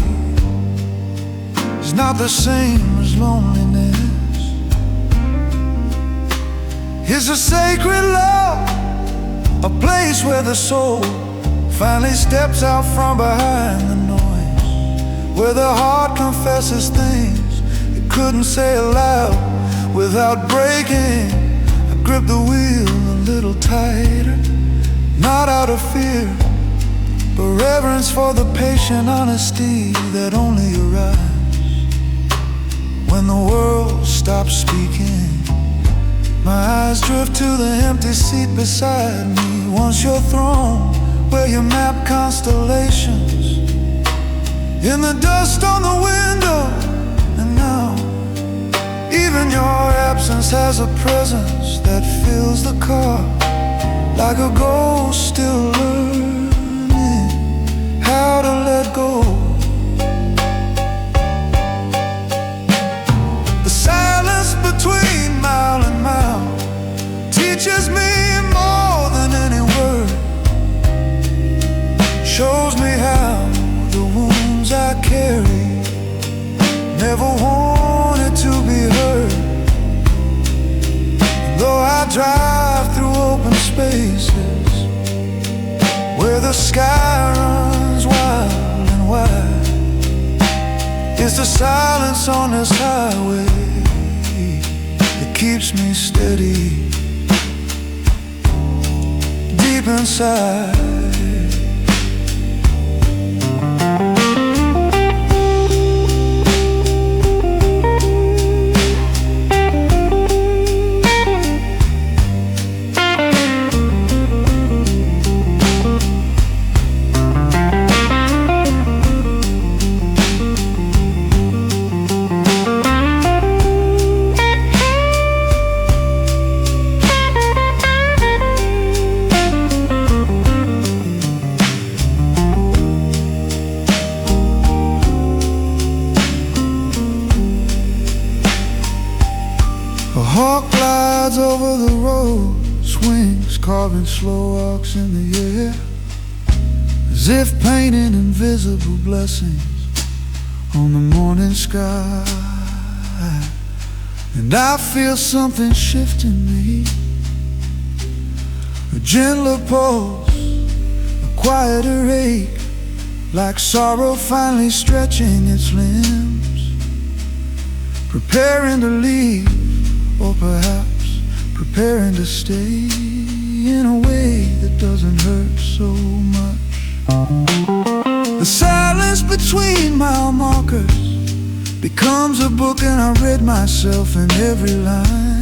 is not the same as loneliness. It's a sacred love, a place where the soul finally steps out from behind the noise, where the heart confesses things it couldn't say aloud without breaking. I grip the wheel a little tighter, not out of fear, but reverence for the patient honesty that only arrives when the world stops speaking. My eyes drift to the empty seat beside me. Once your throne, where you map constellations, in the dust on the window. And now even your absence has a presence that fills the car, like a ghost still learning how to let go. The silence between mile and mile teaches me more than any word, shows me how the wounds I carry never wanted to be heard. Though I drive through open spaces where the sky runs wild and wide, it's the silence on this highway that keeps me steady deep inside. A hawk glides over the road, swings carving slow arcs in the air, as if painting invisible blessings on the morning sky. And I feel something shift in me, a gentler pulse, a quieter ache, like sorrow finally stretching its limbs, preparing to leave, or perhaps preparing to stay in a way that doesn't hurt so much. The silence between mile markers becomes a book, and I read myself in every line.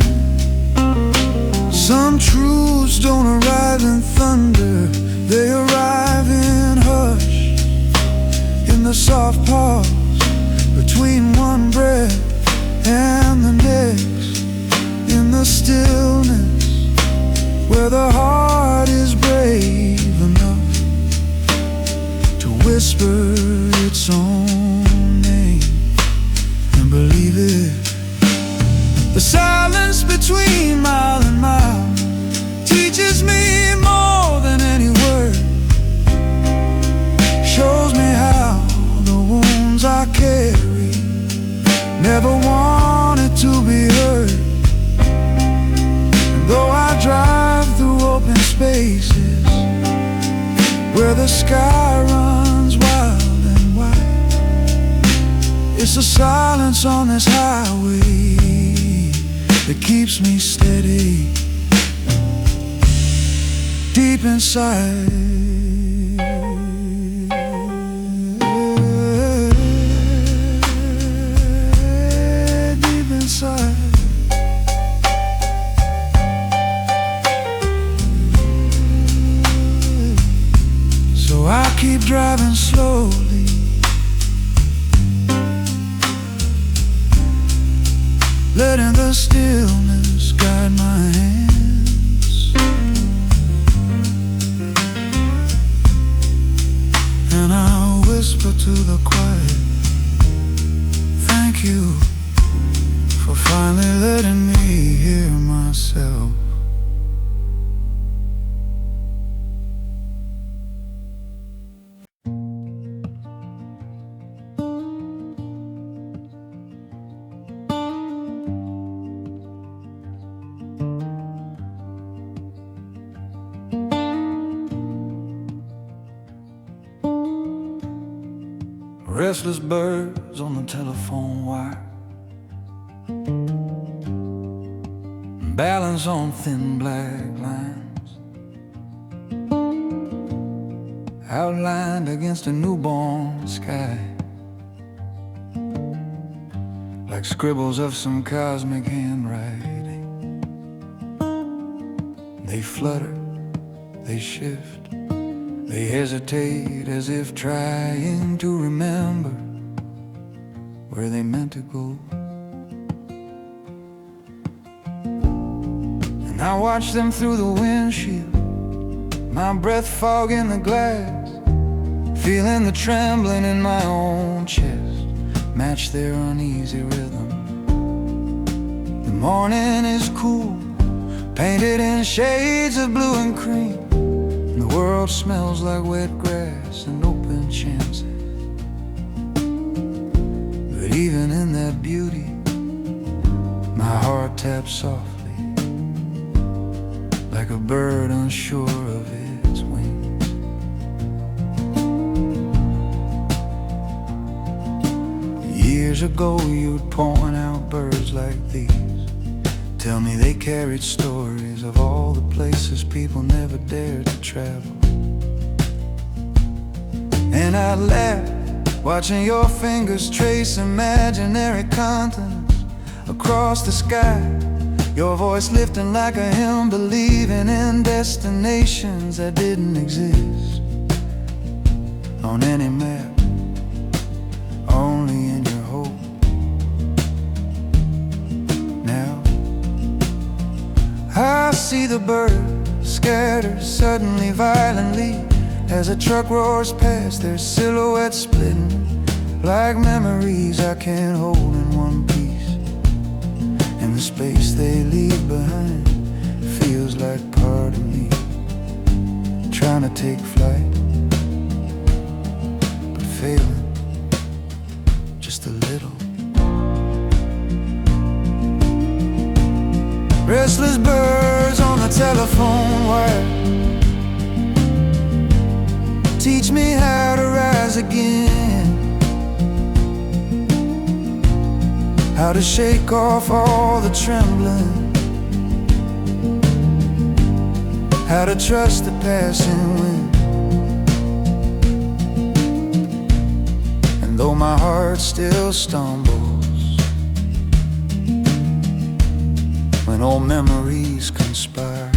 Some truths don't arrive in thunder, they arrive in hush, in the soft pause between one breath and the next, in the stillness where the heart is brave enough to whisper its own name and believe it. The silence between mile and mile teaches me more than any word, never wanted to be heard. And though I drive through open spaces where the sky runs wild and wide, it's the silence on this highway that keeps me steady deep inside. Deep inside. So I keep driving slowly, letting the stillness guide my hands. And I'll whisper to the quiet, thank you for finally letting me hear myself. Restless birds on the telephone wire, balance on thin black lines, outlined against a newborn sky, like scribbles of some cosmic handwriting. They flutter, they shift, they hesitate as if trying to remember where they meant to go. And I watch them through the windshield, my breath fogging the glass, feeling the trembling in my own chest match their uneasy rhythm. The morning is cool, painted in shades of blue and cream. The world smells like wet grass and open chances. But even in that beauty, my heart taps softly, like a bird unsure of its wings. Years ago you'd point out birds like these, tell me they carried stories of all the places people never dared to travel. And I'd laugh, watching your fingers trace imaginary continents across the sky, your voice lifting like a hymn, believing in destinations that didn't exist on any map, only in your hope. I see the birds scatter suddenly, violently, as a truck roars past, their silhouettes splitting like memories I can't hold in one piece. And the space they leave behind feels like part of me, trying to take flight, but failing just a little. Restless birds on the telephone wire, teach me how to rise again, how to shake off all the trembling, how to trust the passing wind. And though my heart still stumbles when old memories conspire,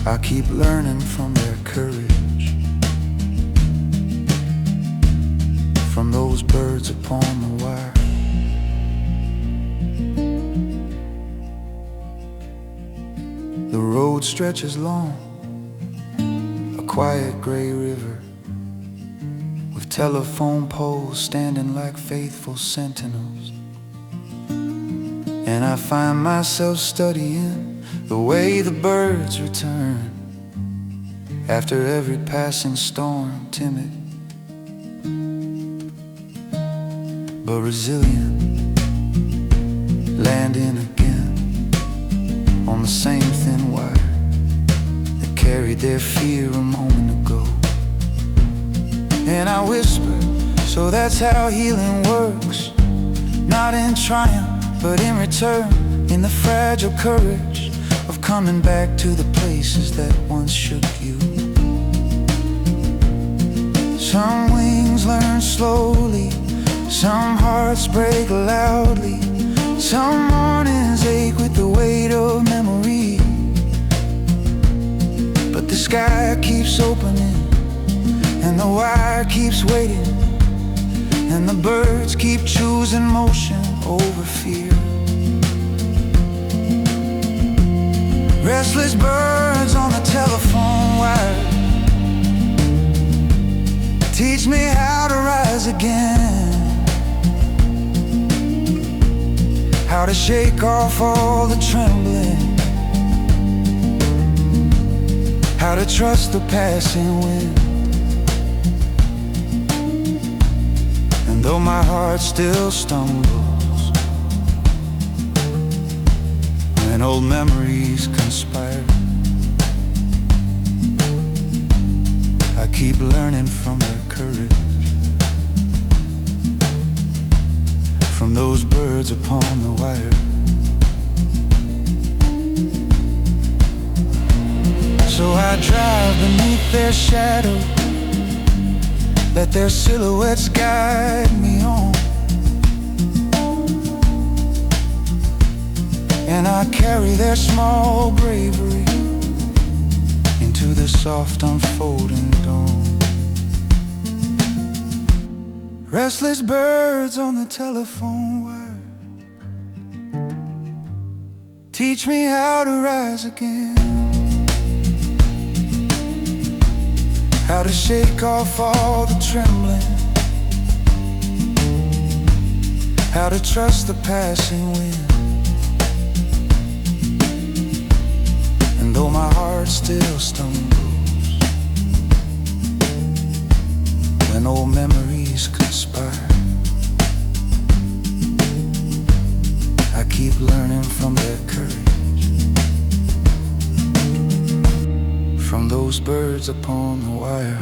I keep learning from their courage, from those birds upon the wire. The road stretches long, a quiet gray river, with telephone poles standing like faithful sentinels. And I find myself studying the way the birds return after every passing storm, timid, but resilient, landing again on the same thin wire that carried their fear a moment ago. And I whispered, so that's how healing works, not in triumph, but in return, in the fragile courage of coming back to the places that once shook you. Some wings learn slowly, some hearts break loudly, some mornings ache with the weight of memory. But the sky keeps opening, and the wire keeps waiting, and the birds keep choosing motion over fear. Restless birds on the telephone wire, teach me how to rise again, how to shake off all the trembling, how to trust the passing wind. And though my heart still stumbles when old memories conspire, I keep learning from their courage, from those birds upon the wire. So I drive beneath their shadow, let their silhouettes guide me on, and I carry their small bravery into the soft unfolding dawn. Restless birds on the telephone wire, teach me how to rise again, how to shake off all the trembling, how to trust the passing wind. And though my heart still stumbles when old memories conspire, I keep learning from their courage, from those birds upon the wire.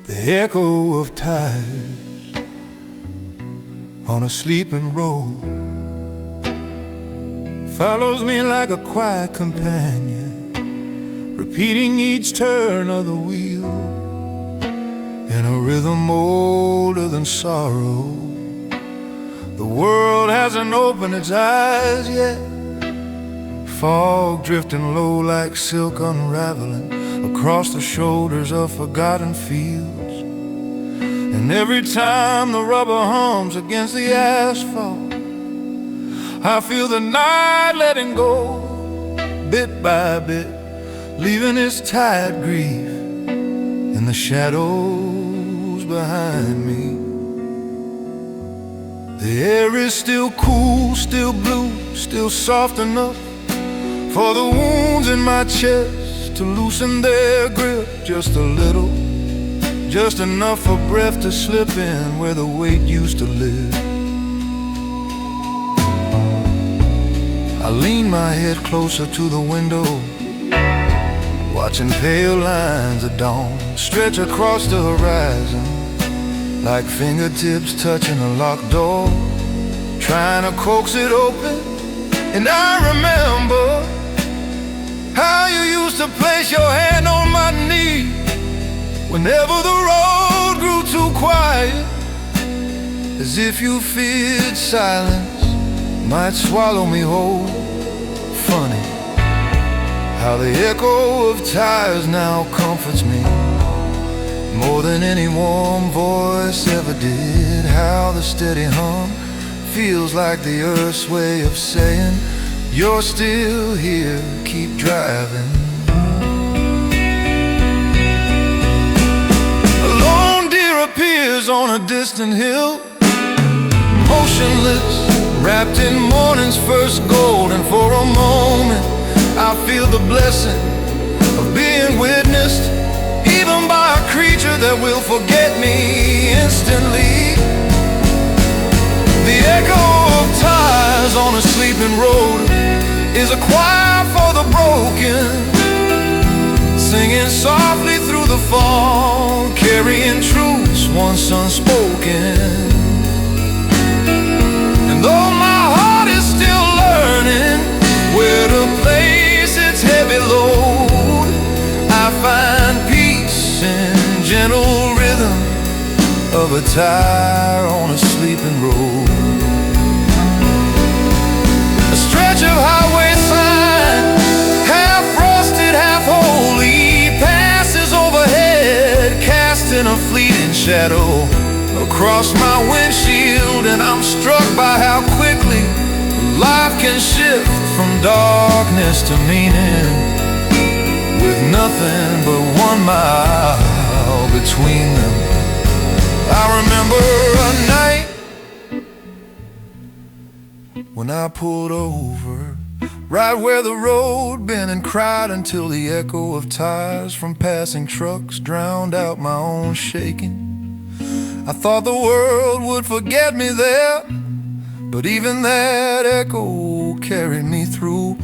The echo of tires on a sleeping road follows me like a quiet companion, repeating each turn of the wheel in a rhythm older than sorrow. The world hasn't opened its eyes yet, fog drifting low like silk unraveling across the shoulders of forgotten fields. And every time the rubber hums against the asphalt, I feel the night letting go, bit by bit, leaving its tired grief in the shadows behind me. The air is still cool, still blue, still soft enough for the wounds in my chest to loosen their grip just a little, just enough for breath to slip in where the weight used to live. I lean my head closer to the window, watching pale lines of dawn stretch across the horizon like fingertips touching a locked door, trying to coax it open. And I remember how you used to place your hand on my knee whenever the road grew too quiet, as if you feared silence might swallow me whole. Funny how the echo of tires now comforts me more than any warm voice ever did. How the steady hum feels like the earth's way of saying, you're still here, keep driving. A lone deer appears on a distant hill, motionless, wrapped in morning's first gold. And for a moment I feel the blessing of being witnessed, even by a creature that will forget me instantly. The echo of tires on a sleeping road is a choir for the broken, singing softly through the fall, carrying truths once unspoken. And though my heart is still learning where to place its heavy load, I find peace in gentle rhythm of a tire on a sleeping road. A stretch of highway sign, half rusted, half holy, passes overhead, casting a fleeting shadow across my windshield. And I'm struck by how quickly life can shift from darkness to meaning, with nothing but 1 mile between them. I remember a night when I pulled over right where the road bent, and cried until the echo of tires from passing trucks drowned out my own shaking. I thought the world would forget me there, but even that echo carried me through.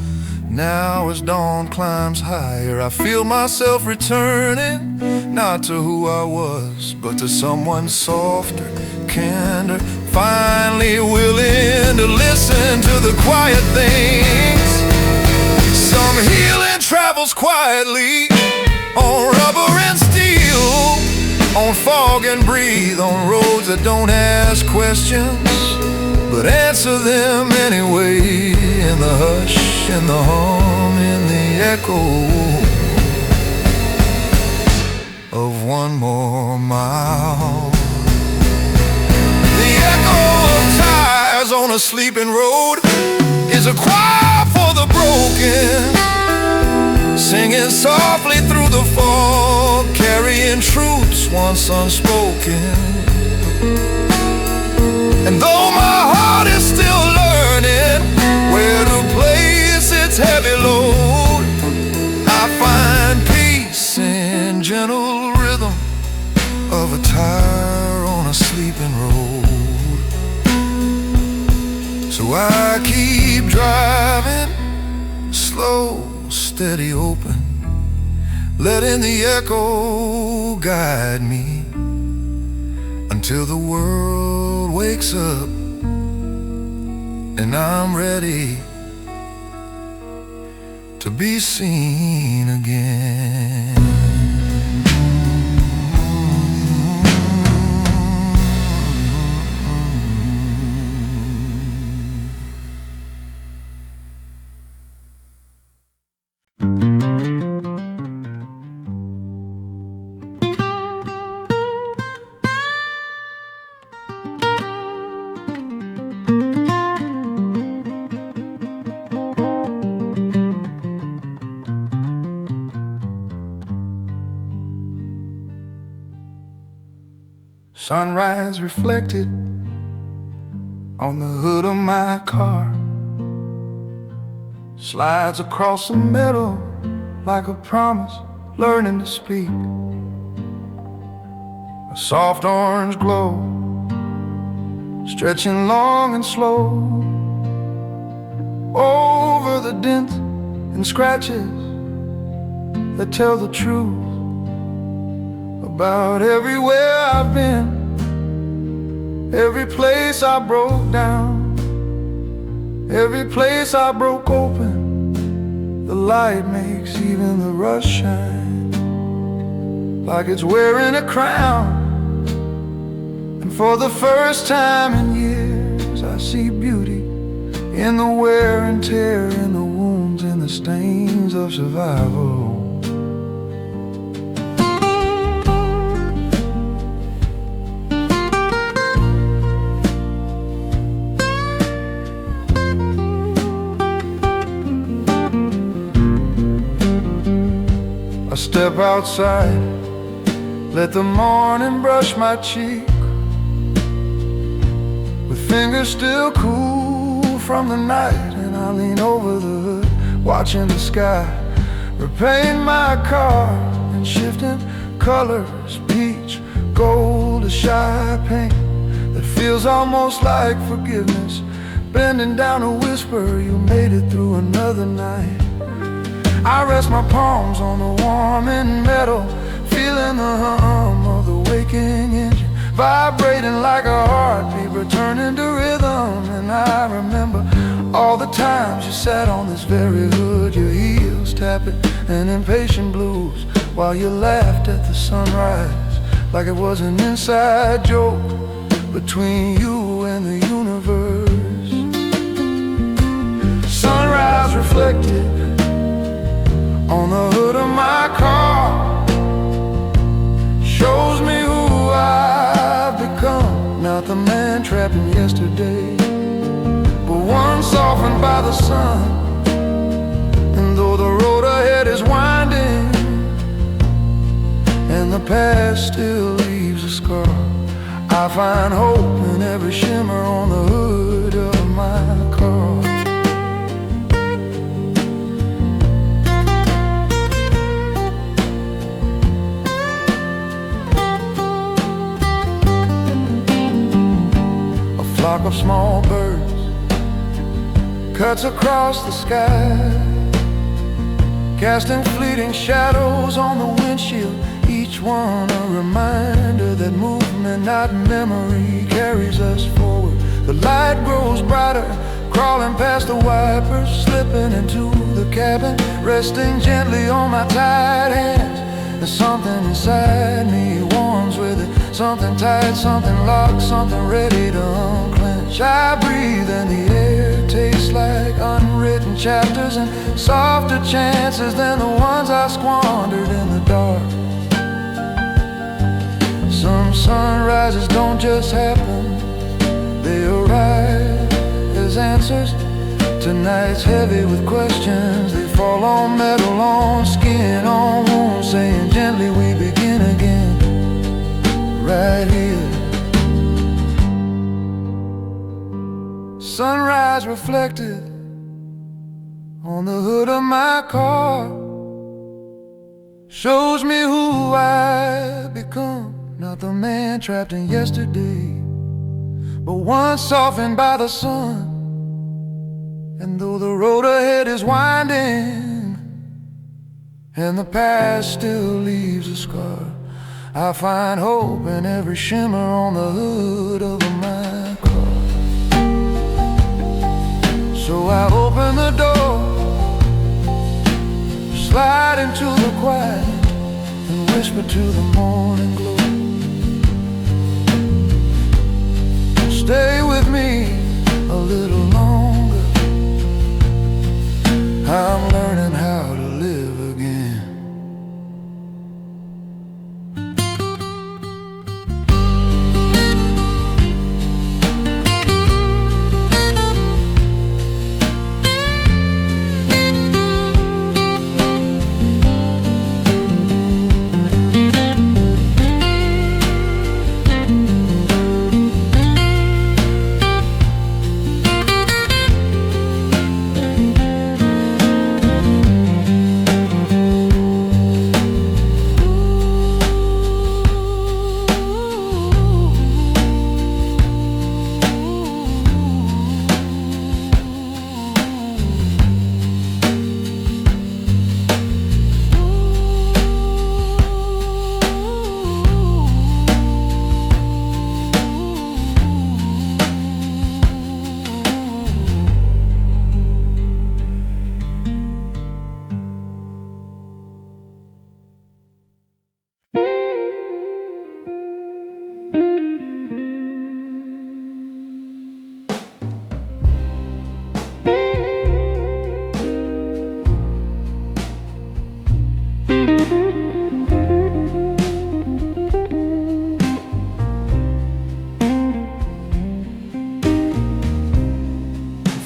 Now as dawn climbs higher, I feel myself returning, not to who I was, but to someone softer, kinder, finally willing to listen to the quiet things. Some healing travels quietly on rubber and steel, on fog and breathe, on roads that don't ask questions but answer them anyway, in the hush, in the hum, in the echo of 1 more mile. The echo of tires on a sleeping road is a choir for the broken, singing softly through the fog, carrying truths once unspoken. And though my heart is still learning where to place its heavy load, I find peace in gentle rhythm of a tire on a sleeping road. So I keep driving, slow, steady, open, letting the echo guide me until the world wakes up and I'm ready to be seen again. Sunrise reflected on the hood of my car, slides across the meadow like a promise, learning to speak. A soft orange glow, stretching long and slow over the dents and scratches that tell the truth about everywhere I've been, every place I broke down, every place I broke open. The light makes even the rush shine like it's wearing a crown. And for the first time in years, I see beauty in the wear and tear, in the wounds, in the stains of survival. step outside, let the morning brush my cheek, with fingers still cool from the night. And I lean over the hood, watching the sky, repaint my car in shifting colors, peach, gold, a shy paint that feels almost like forgiveness, bending down to whisper, you made it through another night. I rest my palms on the warming metal, feeling the hum of the waking engine, vibrating like a heartbeat, returning to rhythm. And I remember all the times you sat on this very hood, your heels tapping an impatient blues, while you laughed at the sunrise like it was an inside joke between you and the universe. Sunrise reflected on the hood of my car shows me who I've become, not the man trapped in yesterday, but one softened by the sun. And though the road ahead is winding and the past still leaves a scar, I find hope in every shimmer on the hood of my car. A flock of small birds cuts across the sky, casting fleeting shadows on the windshield, each one a reminder that movement, not memory, carries us forward. The light grows brighter, crawling past the wipers, slipping into the cabin, resting gently on my tired hands. There's something inside me warms with it, something tight, something locked, something ready to unclench. I breathe and the air tastes like unwritten chapters and softer chances than the ones I squandered in the dark. Some sunrises don't just happen, they arrive as answers. Tonight's heavy with questions, they fall on metal, on skin, on wounds, saying gently we begin again, right here. Sunrise reflected on the hood of my car shows me who I've become, not the man trapped in yesterday, but one softened by the sun. And though the road ahead is winding and the past still leaves a scar, I find hope in every shimmer on the hood of my car. So I open the door, slide into the quiet, and whisper to the morning glow, stay with me a little longer. I'm learning how to live again.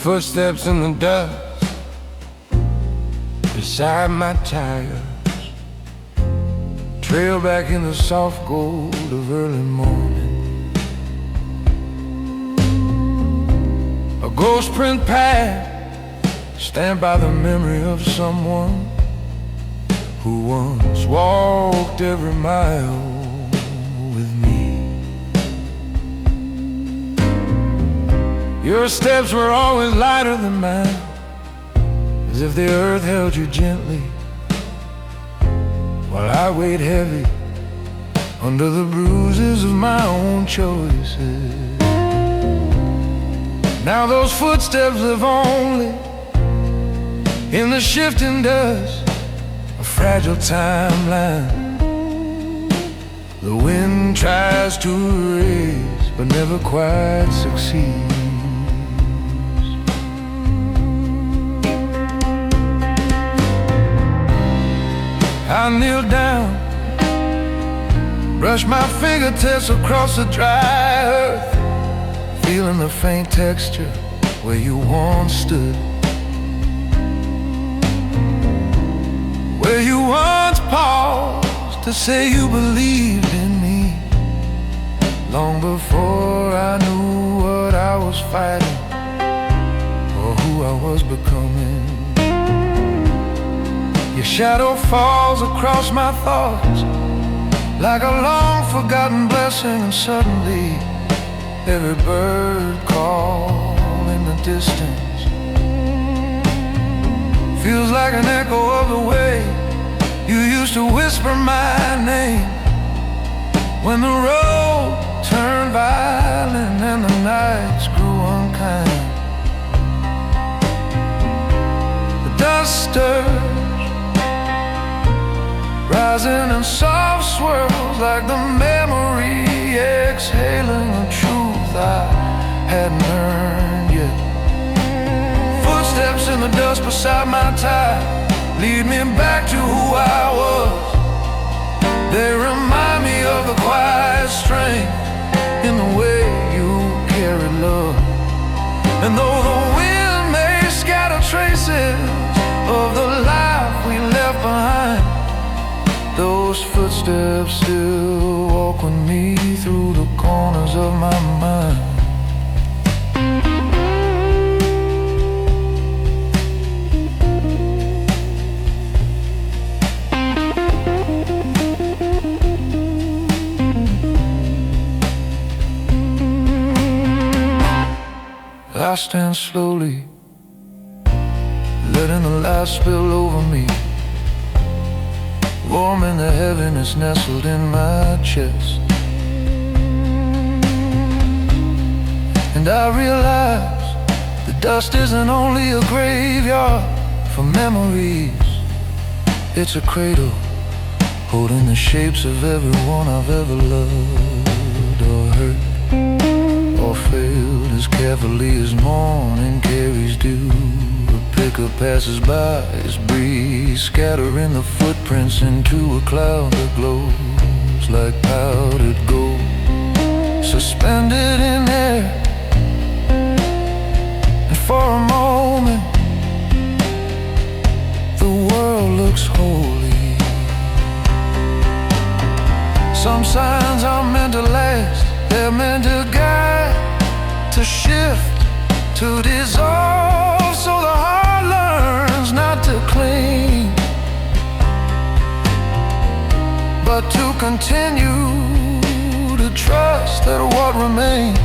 Footsteps in the dust beside my tires, trail back in the soft gold of early morning. A ghost print path stamped by the memory of someone who once walked every mile with me. Your steps were always lighter than mine, as if the earth held you gently, while I weighed heavy under the bruises of my own choices. Now those footsteps live only in the shifting dust, a fragile timeline the wind tries to erase but never quite succeeds. I kneel down, brush my fingertips across the dry earth, feeling the faint texture where you once stood, where you once paused to say you believed in me, long before I knew what I was fighting or who I was becoming. Your shadow falls across my thoughts like a long forgotten blessing, and suddenly every bird call in the distance feels like an echo of the way you used to whisper my name when the road turned violent and the nights grew unkind. The dust stirs, rising in soft swirls like the memory exhaling the truth I hadn't earned yet. Footsteps in the dust beside my tire lead me back to who I was. They remind me of the quiet strength in the way you carry love. And though the wind may scatter traces of the life we left behind, those footsteps still walk with me through the corners of my mind. I stand slowly, letting the light spill over me, warming the heaviness nestled in my chest. And I realize the dust isn't only a graveyard for memories, it's a cradle holding the shapes of everyone I've ever loved or hurt or failed as carefully as morning carries dew. A picker passes by his breeze, scattering the footprints into a cloud that glows like powdered gold, suspended in air. And for a moment the world looks holy. Some signs are meant to last, they're meant to guide, to shift, to dissolve, so the heart learns not to cling, but to continue to trust that what remains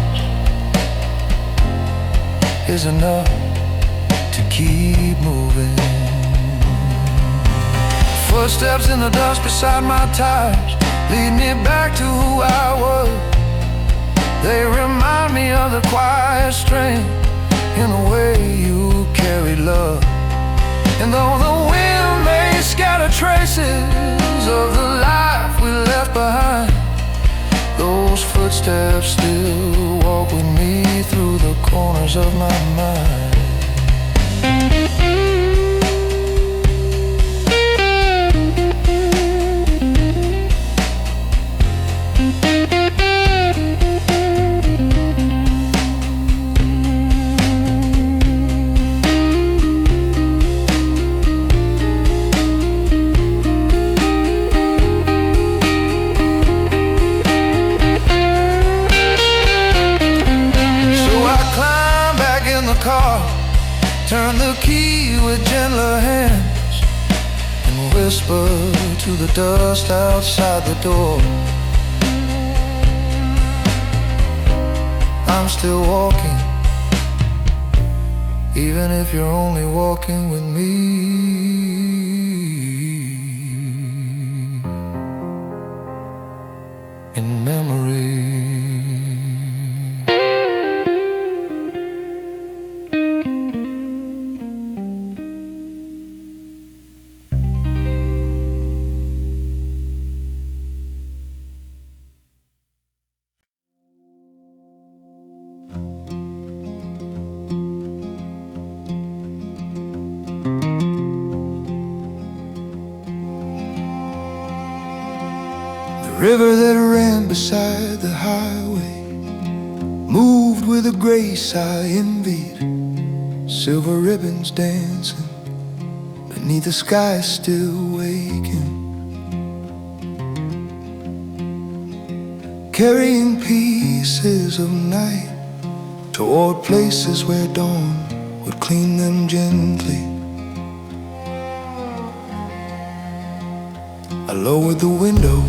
is enough to keep moving. Footsteps in the dust beside my tires lead me back to who I was. They remind me of the quiet strength in the way you carry love. And though the wind may scatter traces of the life we left behind, those footsteps still walk with me through the corners of my mind. car, turn the key with gentler hands, and whisper to the dust outside the door. I'm still walking, even if you're only walking with me. In memory. The river that ran beside the highway moved with a grace I envied, silver ribbons dancing beneath the sky still waking, carrying pieces of night toward places where dawn would clean them gently. I lowered the window,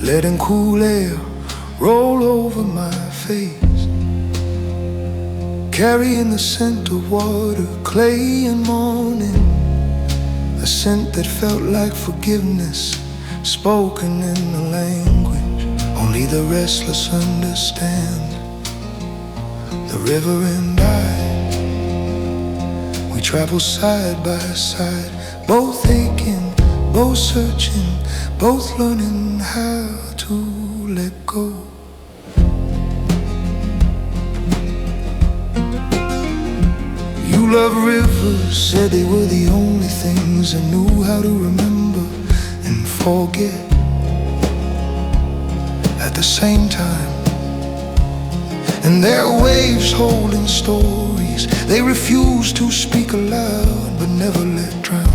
letting cool air roll over my face, carrying the scent of water, clay and morning, a scent that felt like forgiveness, spoken in a language only the restless understand. The river and I, we travel side by side, both aching, both searching, both learning how to let go. You love rivers, said they were the only things I knew how to remember and forget at the same time. And their waves holding stories they refuse to speak aloud but never let drown.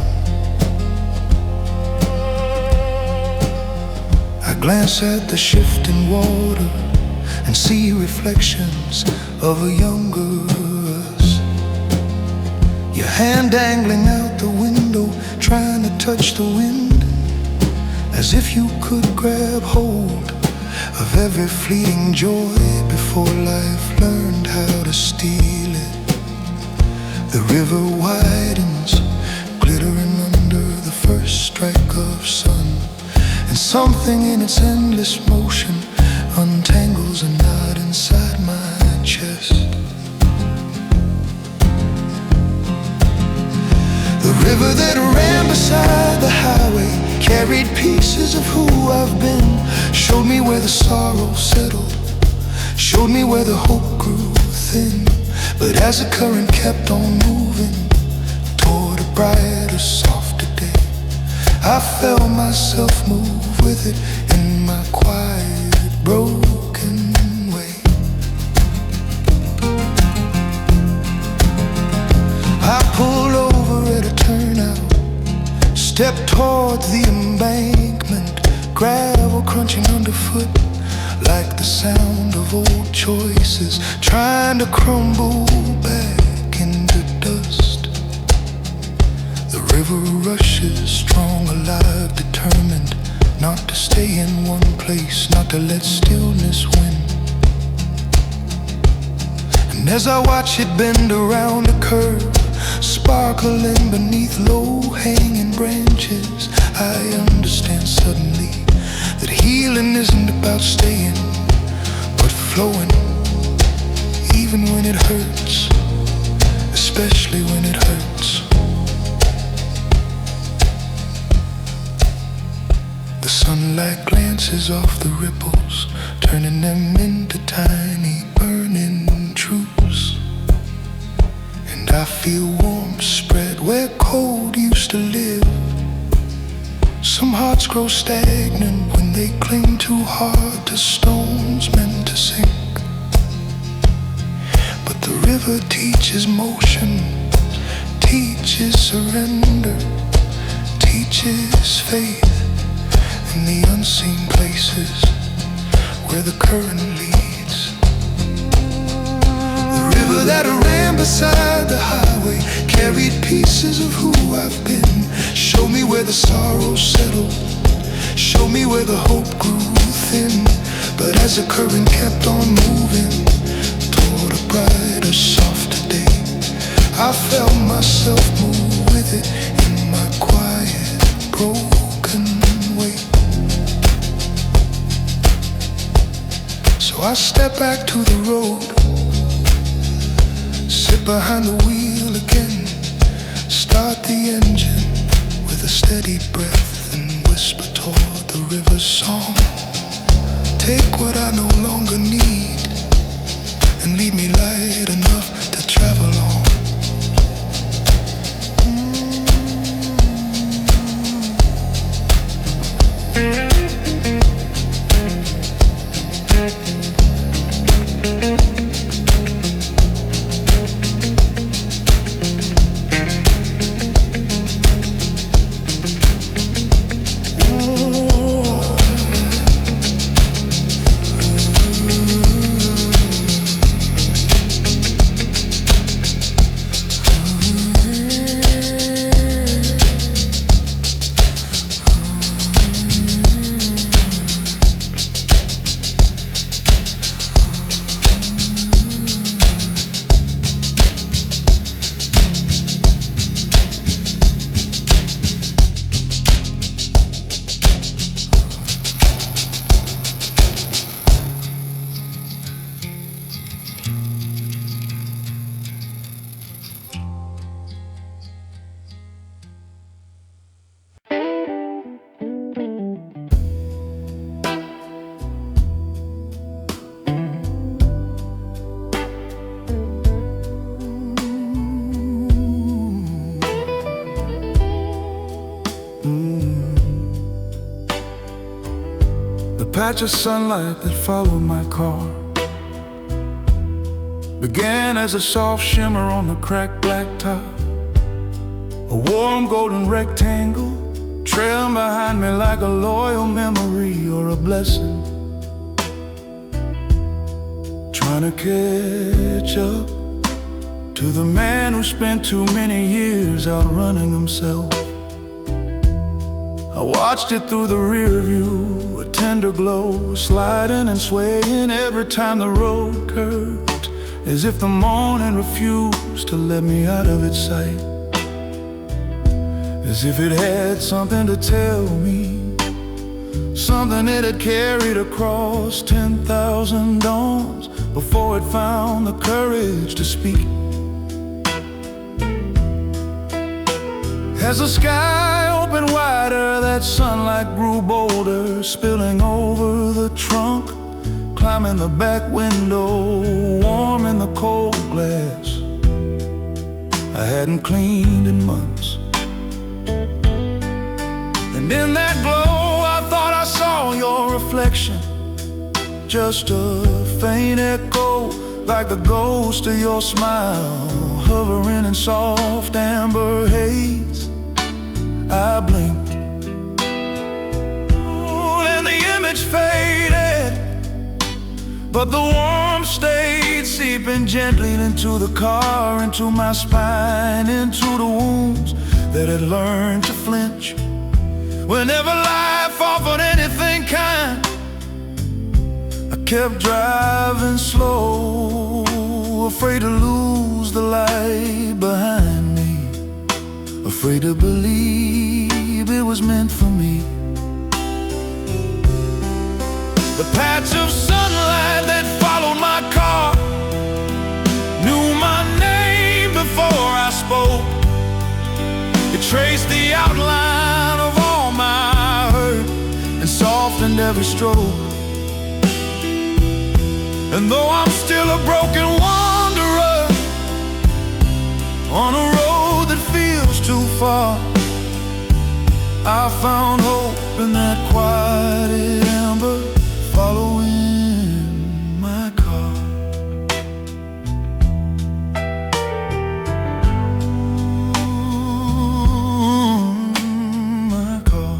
Glance at the shifting water and see reflections of a younger us. Your hand dangling out the window, trying to touch the wind, as if you could grab hold of every fleeting joy before life learned how to steal it. The river widens, glittering under the first strike of sun, and something in its endless motion untangles a knot inside my chest. The river that ran beside the highway carried pieces of who I've been, showed me where the sorrow settled, showed me where the hope grew thin. But as the current kept on moving toward a brighter, softer day, I felt myself move with it in my quiet, broken way. I pulled over at a turnout, stepped towards the embankment, gravel crunching underfoot like the sound of old choices trying to crumble back into dust. The river rushes, strong, alive, determined not to stay in one place, not to let stillness win. And as I watch it bend around a curve, sparkling beneath low-hanging branches, I understand suddenly that healing isn't about staying, but flowing, even when it hurts, especially when it hurts. The sunlight glances off the ripples, turning them into tiny burning truths. And I feel warmth spread where cold used to live. Some hearts grow stagnant when they cling too hard to stones meant to sink. But the river teaches motion, teaches surrender, teaches faith in the unseen places where the current leads. The river that ran beside the highway carried pieces of who I've been. Showed me where the sorrow settled, showed me where the hope grew thin. But as the current kept on moving toward a brighter, softer day, I felt myself move with it in my quiet, broken way. So I step back to the road, sit behind the wheel again, start the engine with a steady breath and whisper toward the river's song. Take what I no longer need and leave me light enough to travel on. The patch of sunlight that followed my car began as a soft shimmer on the cracked black top. A warm golden rectangle trailing behind me like a loyal memory or a blessing. Trying to catch up to the man who spent too many years outrunning himself. I watched it through the rear view, a tender glow sliding and swaying every time the road curved, as if the morning refused to let me out of its sight. As if it had something to tell me, something it had carried across 10,000 dawns before it found the courage to speak. As the sky opened wider, that sunlight grew bolder, spilling over the trunk, climbing the back window, warm in the cold glass I hadn't cleaned in months. And in that glow I thought I saw your reflection, just a faint echo, like the ghost of your smile, hovering in soft amber haze. I blinked, and the image faded, but the warmth stayed, seeping gently into the car, into my spine, into the wounds that had learned to flinch whenever life offered anything kind. I kept driving slow, afraid to lose the light behind me, afraid to believe it was meant for me. The patch of sunlight that followed my car knew my name before I spoke. It traced the outline of all my hurt and softened every stroke. And though I'm still a broken wanderer on a road that feels too far, I found hope in that quiet amber following my car. My car.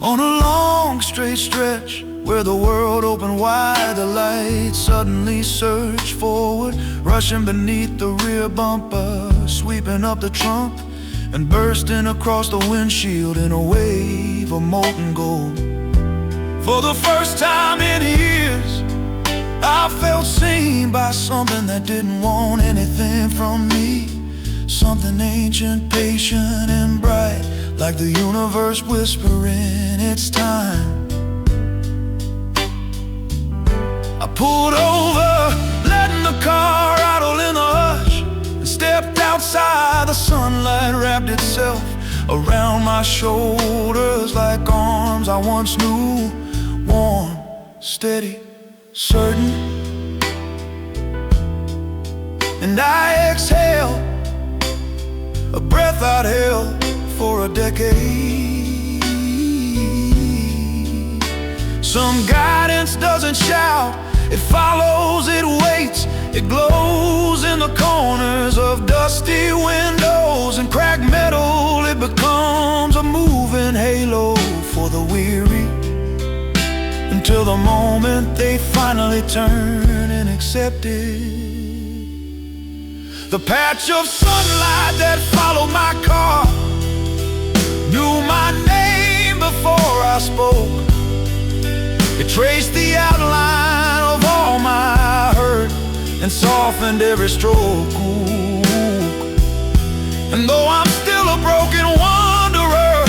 On a long straight stretch where the world opened wide, the light suddenly surged forward, rushing beneath the rear bumper, sweeping up the trunk and bursting across the windshield in a wave of molten gold. For the first time in years, I felt seen by something that didn't want anything from me. Something ancient, patient, and bright, like the universe whispering it's time. I pulled over, letting the car rattle in the hush, and stepped outside. The sunlight wrapped itself around my shoulders like arms I once knew. Warm, steady, certain. And I exhaled, a breath I'd held for a decade. Some guidance doesn't shout, it follows, it waits, it glows in the corners of dusty windows and cracked metal. It becomes a moving halo for the weary, until the moment they finally turn and accept it. The patch of sunlight that followed my car knew my name before I spoke. It traced the outline of all my hurt and softened every stroke. And though I'm still a broken wanderer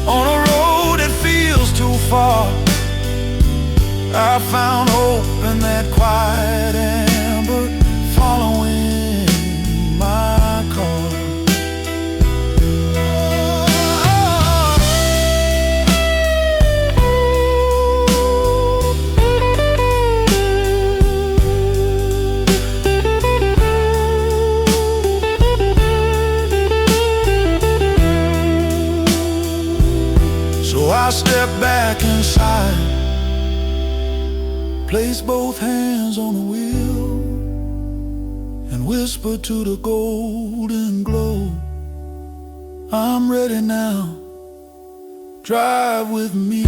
on a road that feels too far, I found hope in that quiet amber following my car. So I stepped back inside, placed both hands on the wheel, and whispered to the golden glow, I'm ready now, drive with me.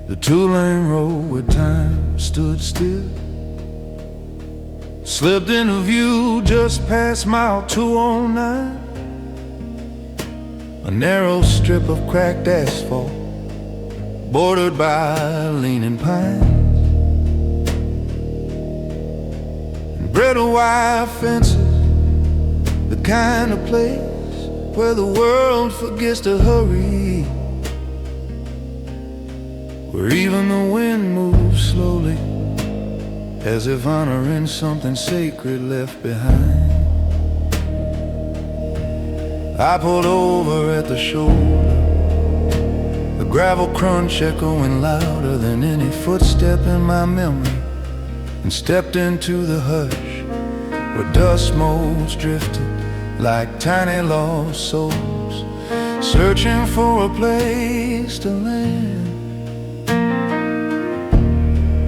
The two-lane road where time stood still slipped into view just past mile 209. A narrow strip of cracked asphalt bordered by leaning pines and brittle wire fences, the kind of place where the world forgets to hurry, where even the wind moves slowly, as if honoring something sacred left behind. I pulled over at the shoulder, the gravel crunch echoing louder than any footstep in my memory, and stepped into the hush where dust motes drifted like tiny lost souls, searching for a place to land.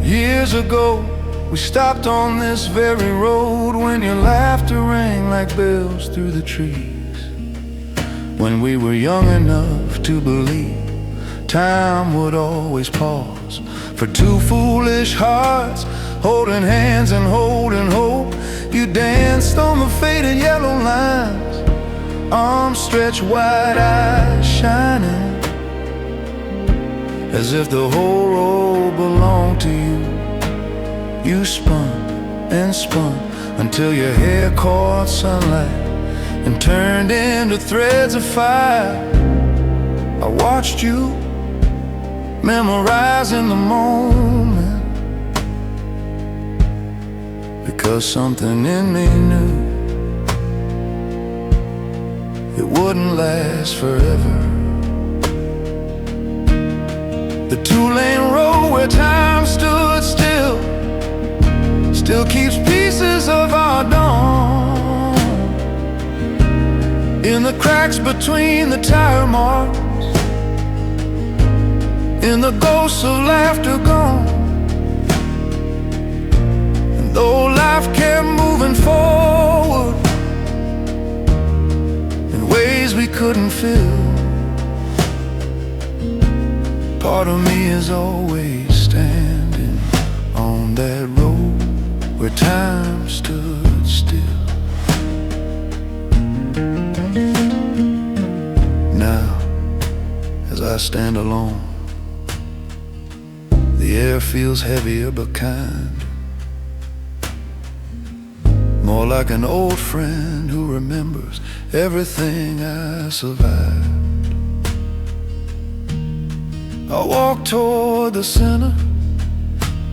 Years ago, we stopped on this very road when your laughter rang like bells through the trees. When we were young enough to believe time would always pause for two foolish hearts holding hands and holding hope. You danced on the faded yellow lines, arms stretched wide, eyes shining, as if the whole road belonged to you. You spun and spun until your hair caught sunlight and turned into threads of fire. I watched you memorizing the moment, because something in me knew it wouldn't last forever. The two-lane road where time stood still still keeps pieces of our dawn in the cracks between the tire marks, in the ghosts of laughter gone. And though life kept moving forward in ways we couldn't feel, part of me is always standing on that road where time stood still. Now, as I stand alone, the air feels heavier but kind, more like an old friend who remembers everything I survived. I walk toward the center,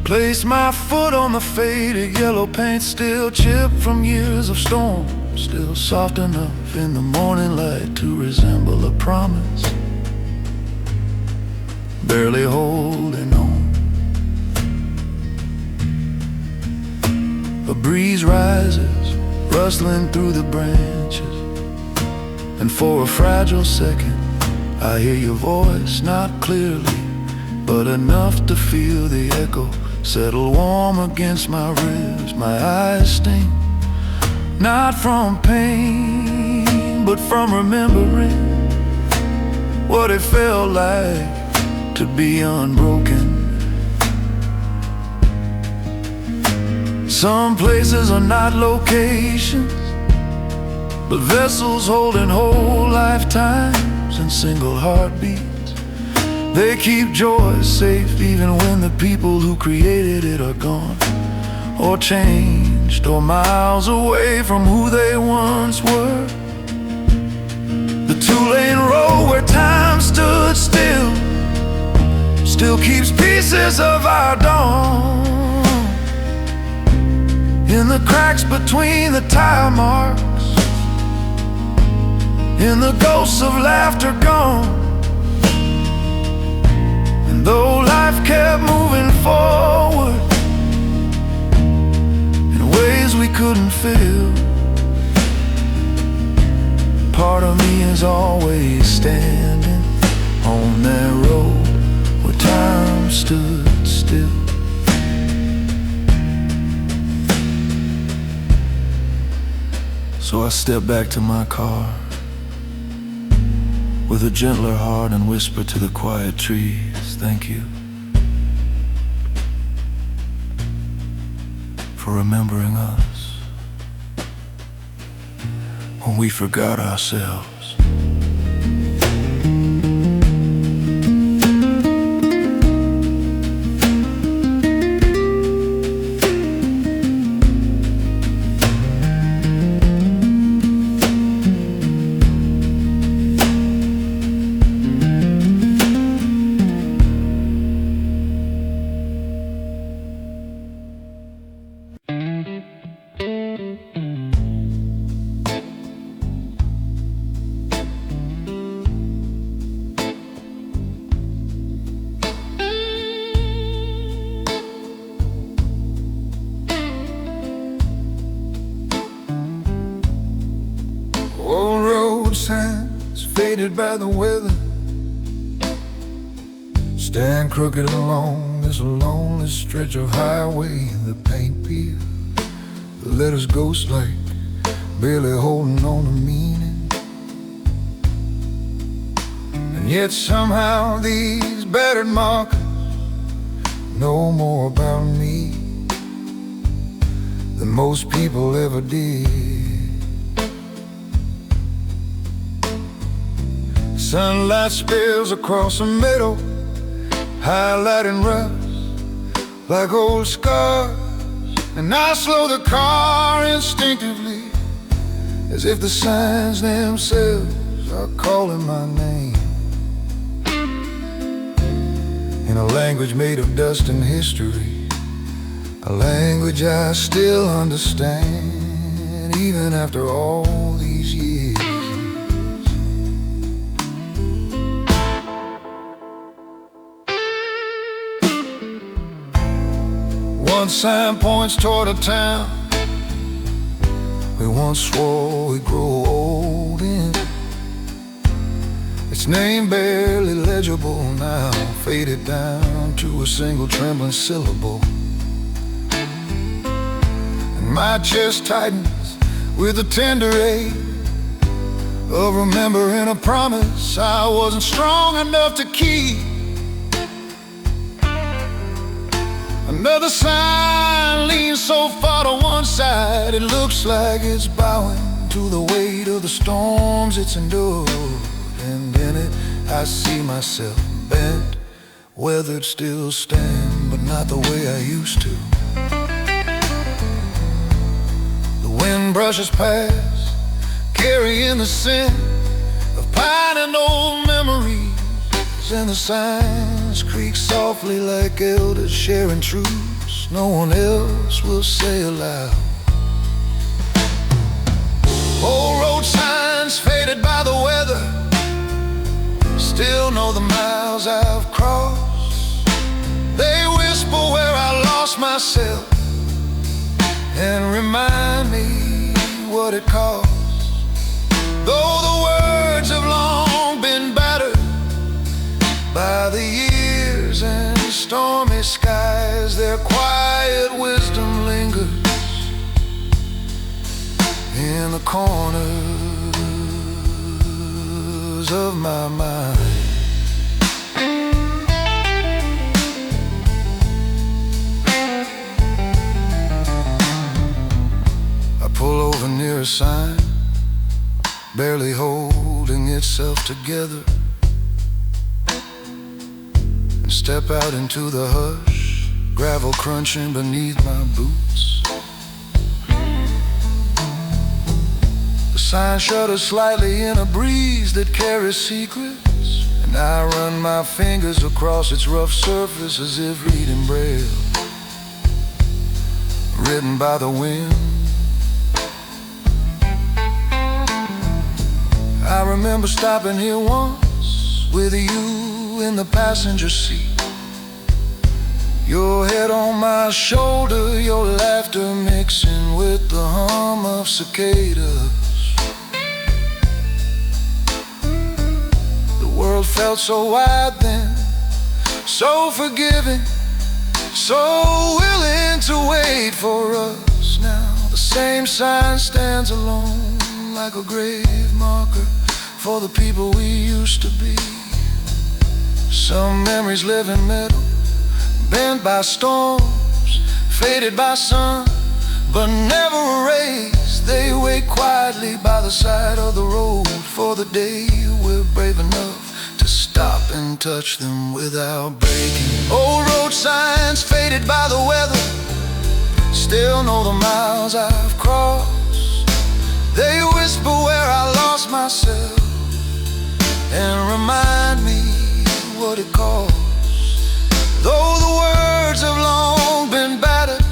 place my foot on the faded yellow paint, still chipped from years of storm, still soft enough in the morning light to resemble a promise, barely holding on. A breeze rises, rustling through the branches, and for a fragile second I hear your voice, not clearly, but enough to feel the echo settle warm against my ribs. My eyes sting, not from pain, but from remembering what it felt like to be unbroken. Some places are not locations, but vessels holding whole lifetimes and single heartbeats. They keep joy safe even when the people who created it are gone, or changed, or miles away from who they once were. The two-lane road where time stood still still keeps pieces of our dawn in the cracks between the tire marks, in the ghosts of laughter gone. And though life kept moving forward in ways we couldn't feel, part of me is always standing on that road where time stood still. So I step back to my car with a gentler heart and whisper to the quiet trees, thank you for remembering us when we forgot ourselves. Old road signs faded by the weather stand crooked along this lonely stretch of highway. The paint peels, the letters ghost like, barely holding on to meaning. And yet somehow these battered markers know more about me than most people ever did. Sunlight spills across the meadow, highlighting rust like old scars. And I slow the car instinctively as if the signs themselves are calling my name. In a language made of dust and history, a language I still understand, even after all these years. One sign points toward a town we once swore we'd grow old in. Its name barely legible now, faded down to a single trembling syllable. And my chest tightens with a tender ache of remembering a promise I wasn't strong enough to keep. Another sign leans so far to one side, it looks like it's bowing to the weight of the storms it's endured. And in it I see myself bent, weathered, still stand, but not the way I used to. The wind brushes past, carrying the scent of pine and old memories, and the signs creak softly like elders sharing truths no one else will say aloud. Old road signs faded by the weather, still know the miles I've crossed. They whisper where I lost myself and remind me what it costs. Though the words have long been battered by the years and stormy skies, their quiet wisdom lingers in the corners of my mind. I pull over near a sign, barely holding itself together, and step out into the hush, gravel crunching beneath my boots. The sign shudders slightly in a breeze that carries secrets, and I run my fingers across its rough surface as if reading braille, written by the wind. I remember stopping here once with you in the passenger seat, your head on my shoulder, your laughter mixing with the hum of cicadas. The world felt so wide then, so forgiving, so willing to wait for us. Now the same sign stands alone like a grave marker for the people we used to be. Some memories live in metal, bent by storms, faded by sun, but never erased. They wait quietly by the side of the road for the day we're brave enough to stop and touch them without breaking. Old road signs faded by the weather, still know the miles I've crossed. They whisper where I lost myself and remind me what it costs. Though the words have long been battered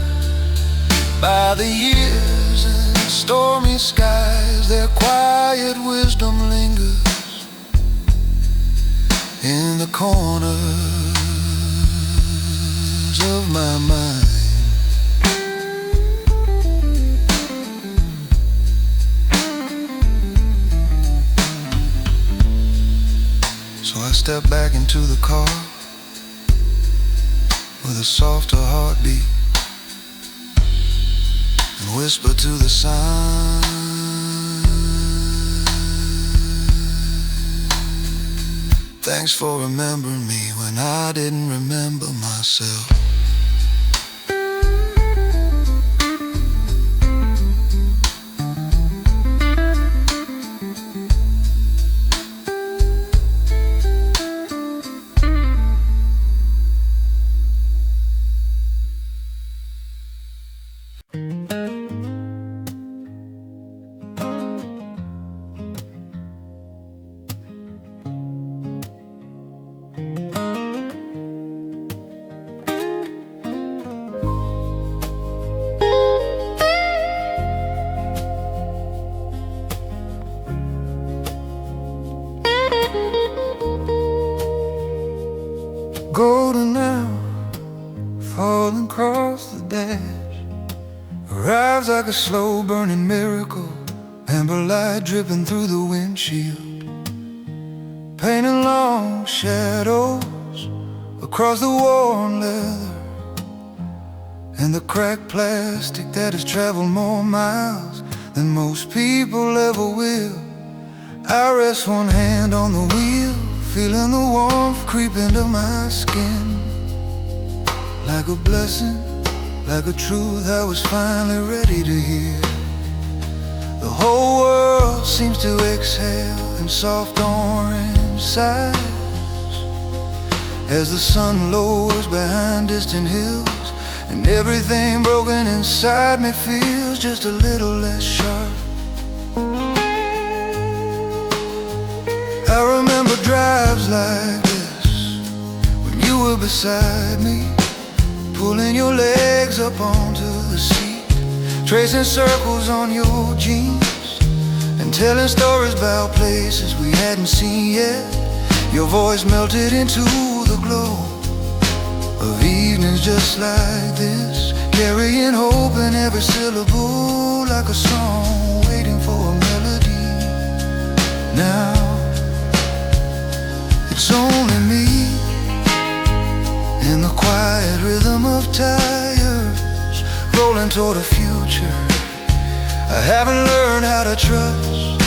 by the years and stormy skies, their quiet wisdom lingers in the corners of my mind. So I step back into the car with a softer heartbeat and whisper to the sign, thanks for remembering me when I didn't remember myself. Golden hour, falling across the dash, arrives like a slow burning miracle, amber light dripping through the windshield, painting long shadows across the worn leather and the cracked plastic that has traveled more miles than most people ever will. I rest one hand on the wheel, feeling the warmth creep into my skin, like a blessing, like a truth I was finally ready to hear. The whole world seems to exhale in soft orange sighs as the sun lowers behind distant hills, and everything broken inside me feels just a little less sharp. I remember drives like this, when you were beside me, pulling your legs up onto the seat, tracing circles on your jeans, and telling stories about places we hadn't seen yet. Your voice melted into the glow of evenings just like this, carrying hope in every syllable, like a song waiting for a melody. Now it's only me in the quiet rhythm of tires rolling toward a future I haven't learned how to trust,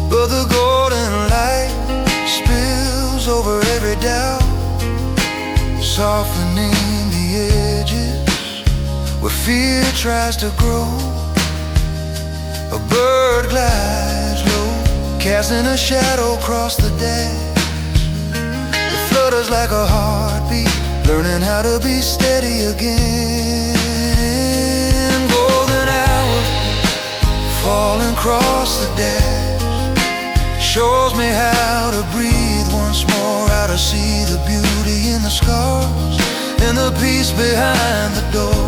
but the golden light spills over every doubt, softening the edges where fear tries to grow. A bird glides low, casting a shadow across the dash. It flutters like a heartbeat, learning how to be steady again. Golden hour, falling across the dash, shows me how to breathe once more, how to see the beauty in the scars and the peace behind the door.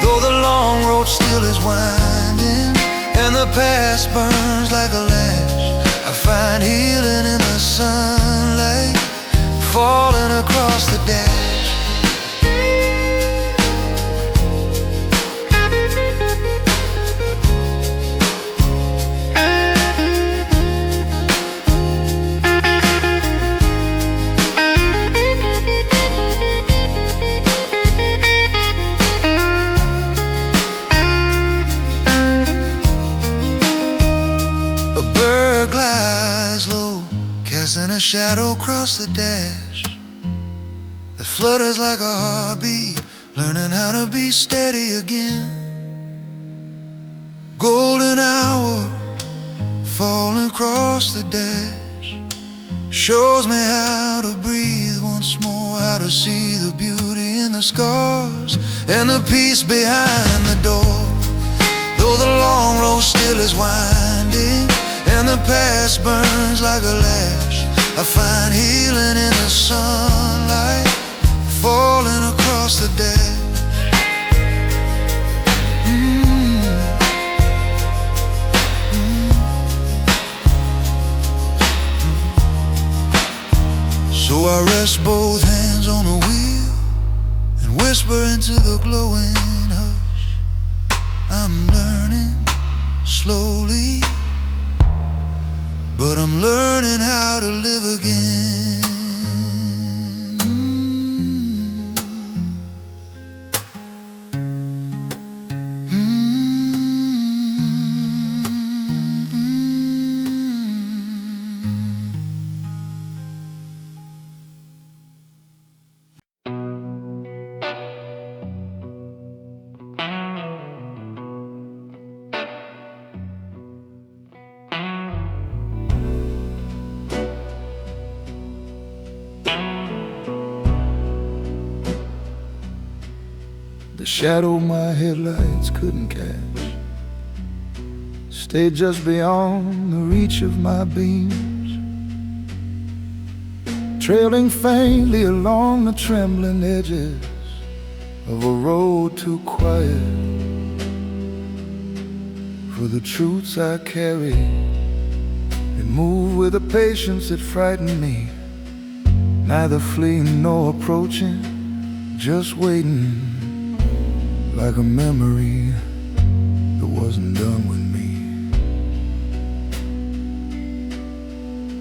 Though the long road still is winding and the past burns like a lash, I find healing in the sunlight falling across the dash. And a shadow across the dash that flutters like a heartbeat, learning how to be steady again. Golden hour, falling across the dash, shows me how to breathe once more, how to see the beauty in the scars and the peace behind the door. Though the long road still is winding and the past burns like a lash, I find healing in the sunlight falling across the dash. So I rest both hands on the wheel and whisper into the glowing hush. I'm learning slowly, but I'm learning how to live again. The shadow my headlights couldn't catch stayed just beyond the reach of my beams, trailing faintly along the trembling edges of a road too quiet for the truths I carry, and move with a patience that frightened me neither fleeing nor approaching, just waiting like a memory that wasn't done with me.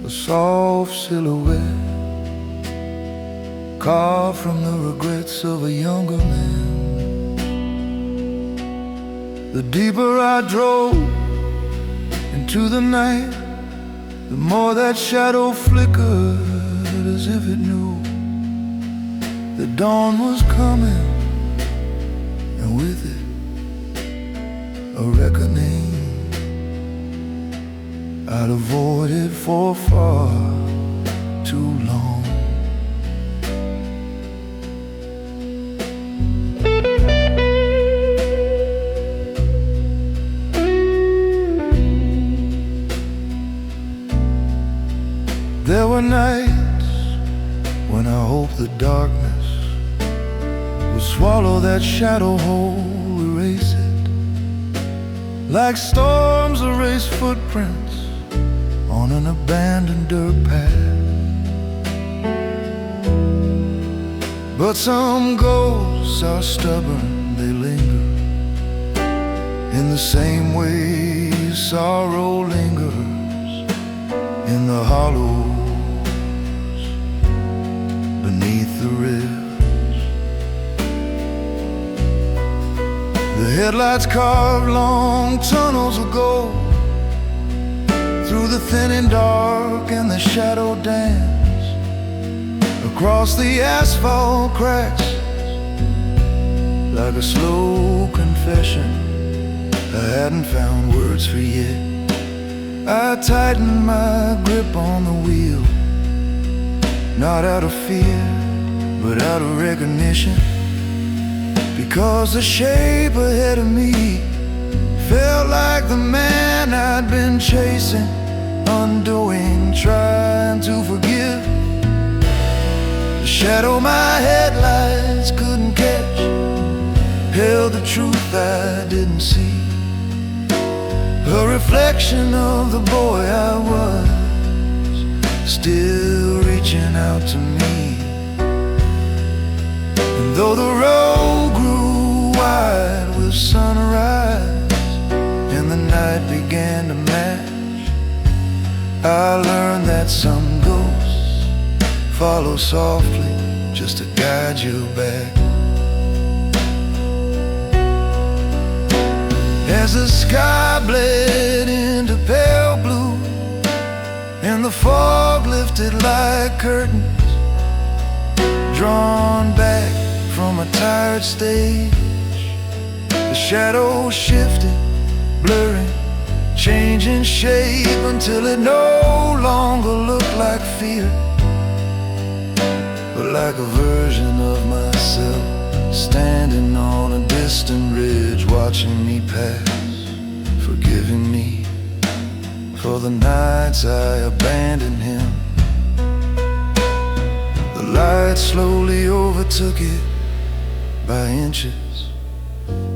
A soft silhouette carved from the regrets of a younger man. The deeper I drove into the night, the more that shadow flickered, as if it knew the dawn was coming, and with it a reckoning I'd avoided for far too long. There were nights when I hoped the darkness would swallow that shadow whole, erase it, like storms erase footprints on an abandoned dirt path. But some ghosts are stubborn, they linger in the same way sorrow lingers in the hollows beneath the rifts. The headlights carved long tunnels of gold through the thin and dark, and the shadow dance across the asphalt cracks like a slow confession I hadn't found words for yet. I tightened my grip on the wheel, not out of fear, but out of recognition, because the shape ahead of me felt like the man I'd been chasing, undoing, trying to forgive. The shadow my headlights couldn't catch held the truth I didn't see, a reflection of the boy I was, still reaching out to me. And though the road grew wide with sunrise and the night began to match, I learned that some ghosts follow softly just to guide you back. As the sky bled into pale blue and the fog lifted like curtains drawn back from a tired stage, the shadows shifted, blurring, changing shape until it no longer looked like fear, but like a version of myself standing on a distant ridge, watching me pass, forgiving me for the nights I abandoned him. The light slowly overtook it by inches,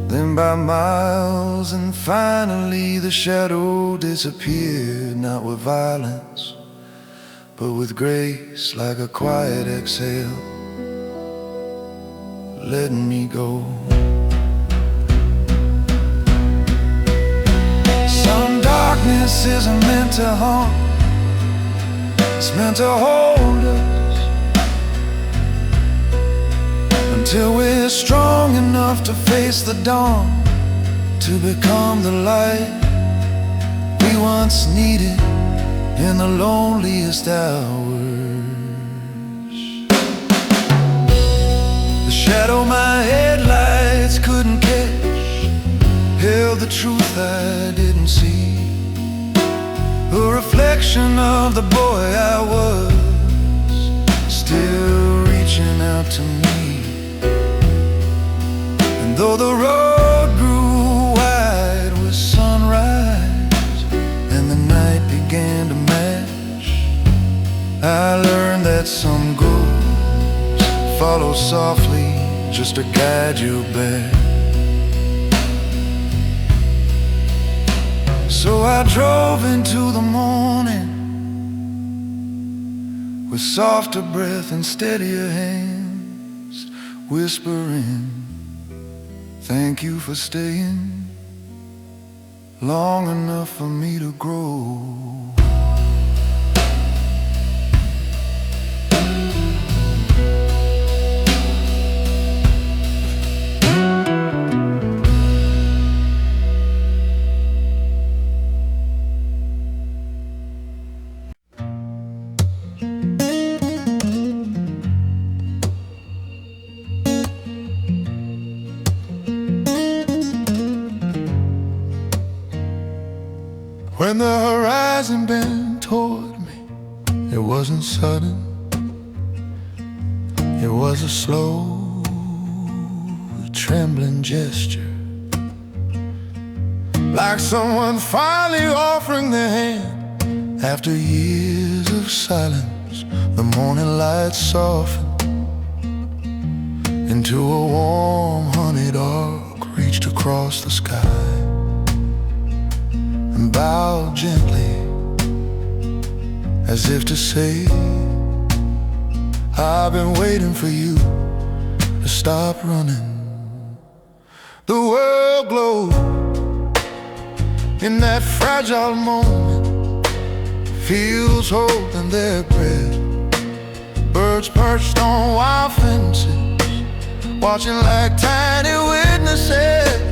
then by miles, and finally the shadow disappeared, not with violence, but with grace, like a quiet exhale, letting me go. Some darkness isn't meant to harm, it's meant to hold us until we're strong enough to face the dawn, to become the light we once needed in the loneliest hours. The shadow my headlights couldn't catch held the truth I didn't see, a reflection of the boy I was, still reaching out to me. And though the road grew wide with sunrise and the night began to match, I learned that some ghosts follow softly just to guide you back. So I drove into the morning with softer breath and steadier hands, whispering, thank you for staying long enough for me to grow. When the horizon bent toward me, it wasn't sudden. It was a slow, trembling gesture, like someone finally offering their hand. After years of silence, the morning light softened into a warm honeyed arc, reached across the sky and bowed gently, as if to say, I've been waiting for you to stop running. The world glowed in that fragile moment, fields holding their breath, birds perched on wild fences, watching like tiny witnesses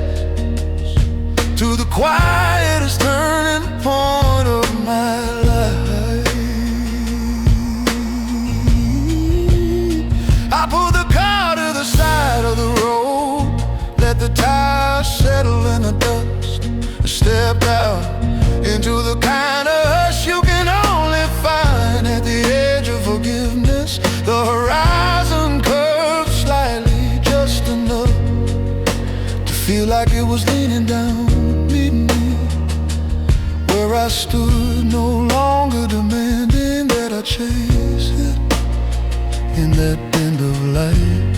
to the quietest turning point of my life. I pulled the car to the side of the road, let the tires settle in the dust, stepped out into the kind of hush you can only find at the edge of forgiveness. The horizon curved slightly, just enough to feel like it was leaning down, meeting me where I stood, no longer demanding that I chase it. In that bend of light,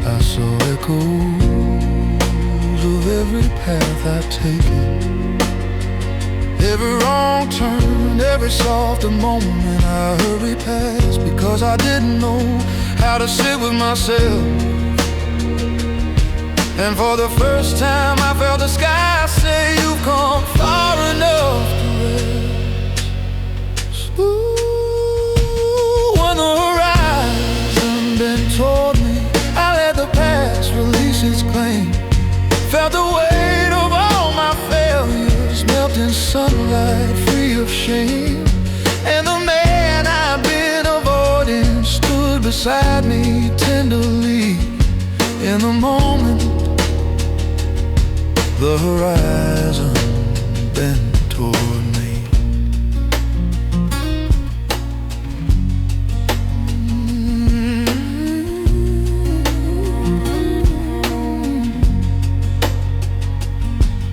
I saw echoes of every path I'd taken, every wrong turn, every softer moment I hurried past, because I didn't know how to sit with myself. And for the first time I felt the sky say, you've come far enough to rest. Ooh, when the horizon bent toward me, I let the past release its claim, felt the weight of all my failures melt in sunlight, free of shame. And the man I've been avoiding stood beside me tenderly. In the moment, the horizon bent toward me.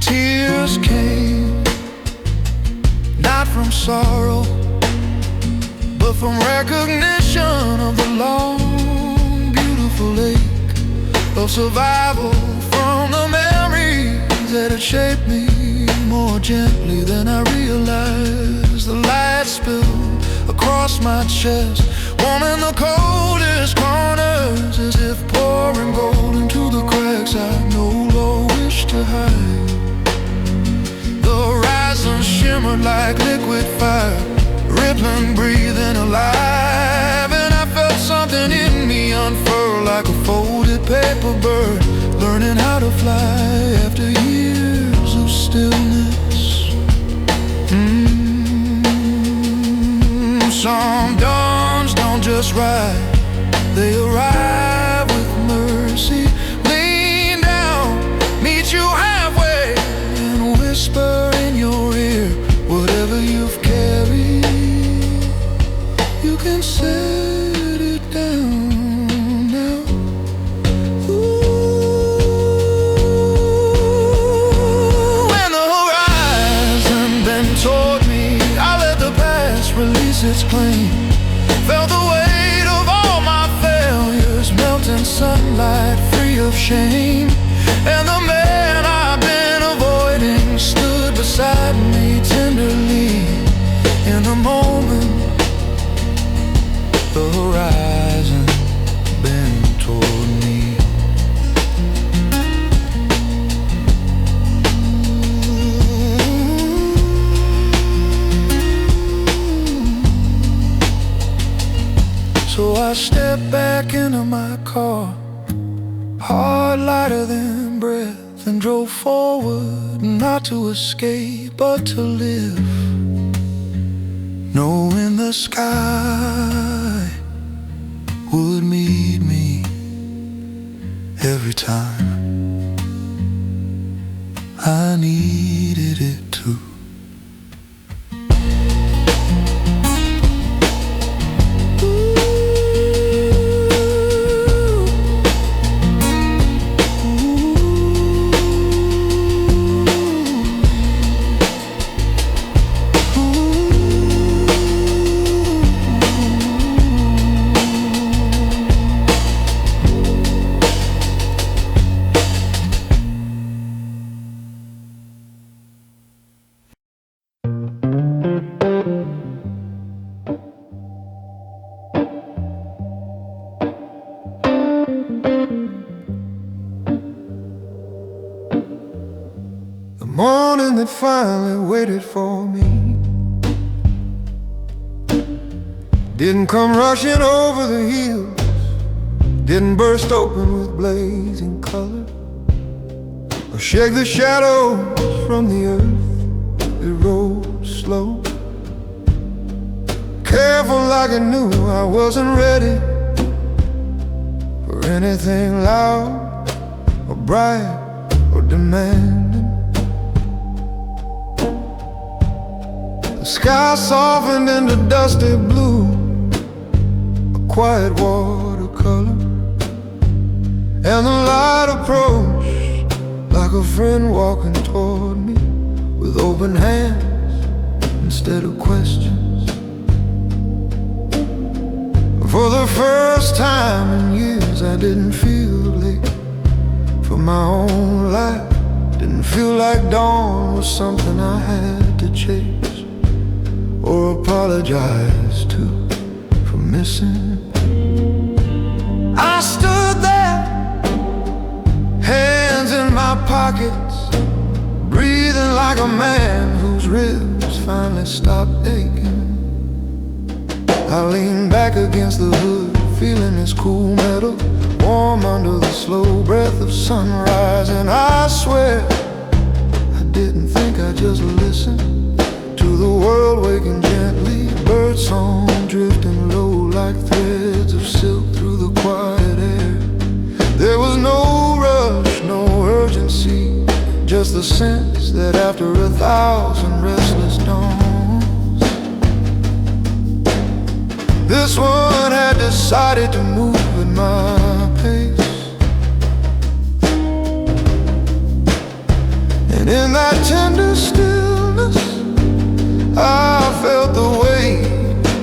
Tears came, not from sorrow, but from recognition of the long, beautiful ache of survival, from the memories that had shaped me more gently than I realized. The light spilled across my chest, warming the coldest corners, as if pouring gold into the cracks I no longer wish to hide. The horizon shimmered like liquid fire, rippling, breathing, alive. And I felt something in me unfurl like a folded paper bird, learning how to fly after years of stillness. Some dawns don't just ride, they arrive with mercy. Lean down, meet you halfway, and whisper in your ear, whatever you've carried, you can set it down now. When the horizon bent toward me, I let the past release its claim, felt the weight of all my failures melt in sunlight, free of shame. And the man I've been avoiding stood beside me tenderly. In the moment, So I stepped back into my car, heart lighter than breath, and drove forward, not to escape but to live, knowing the sky would meet me every time I needed it to. The morning that finally waited for me didn't come rushing over the hills, didn't burst open with blazing color, or shake the shadows from the earth. It rolled slow, careful like it knew I wasn't ready for anything loud or bright or demanding. The sky softened into dusty blue, a quiet watercolor, and the light approached like a friend walking toward me with open hands instead of questions. For the first time in years I didn't feel late for my own life. Didn't feel like dawn was something I had to chase or apologize to for missing. I stood there, hands in my pockets, breathing like a man whose ribs finally stopped aching. I leaned back against the hood, feeling its cool metal, warm under the slow breath of sunrise. And I swear I didn't think, I just listened to the world waking gently, birdsong drifting low like threads of silk through the quiet air. There was no rush, no urgency, just the sense that after 1,000 restless dawns, this one had decided to move at my pace. And in that tender stillness, I felt the weight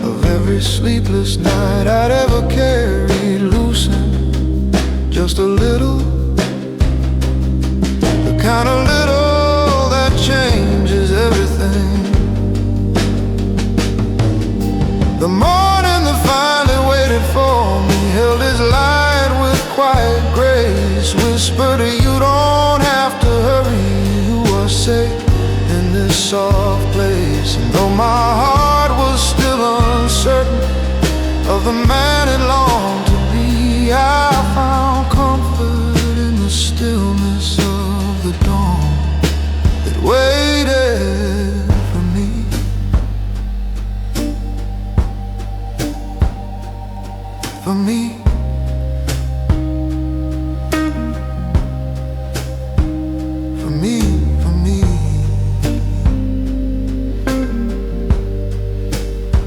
of every sleepless night I'd ever carried loosen just a little, the kind of little that changes everything. The morning that finally waited for me held his light with quiet grace, whispered, you don't have to hurry, you are safe in this soft place. And though my heart was still uncertain of the man it longed to be, I found comfort in the stillness of the dawn that waited for me. For me. For me, for me.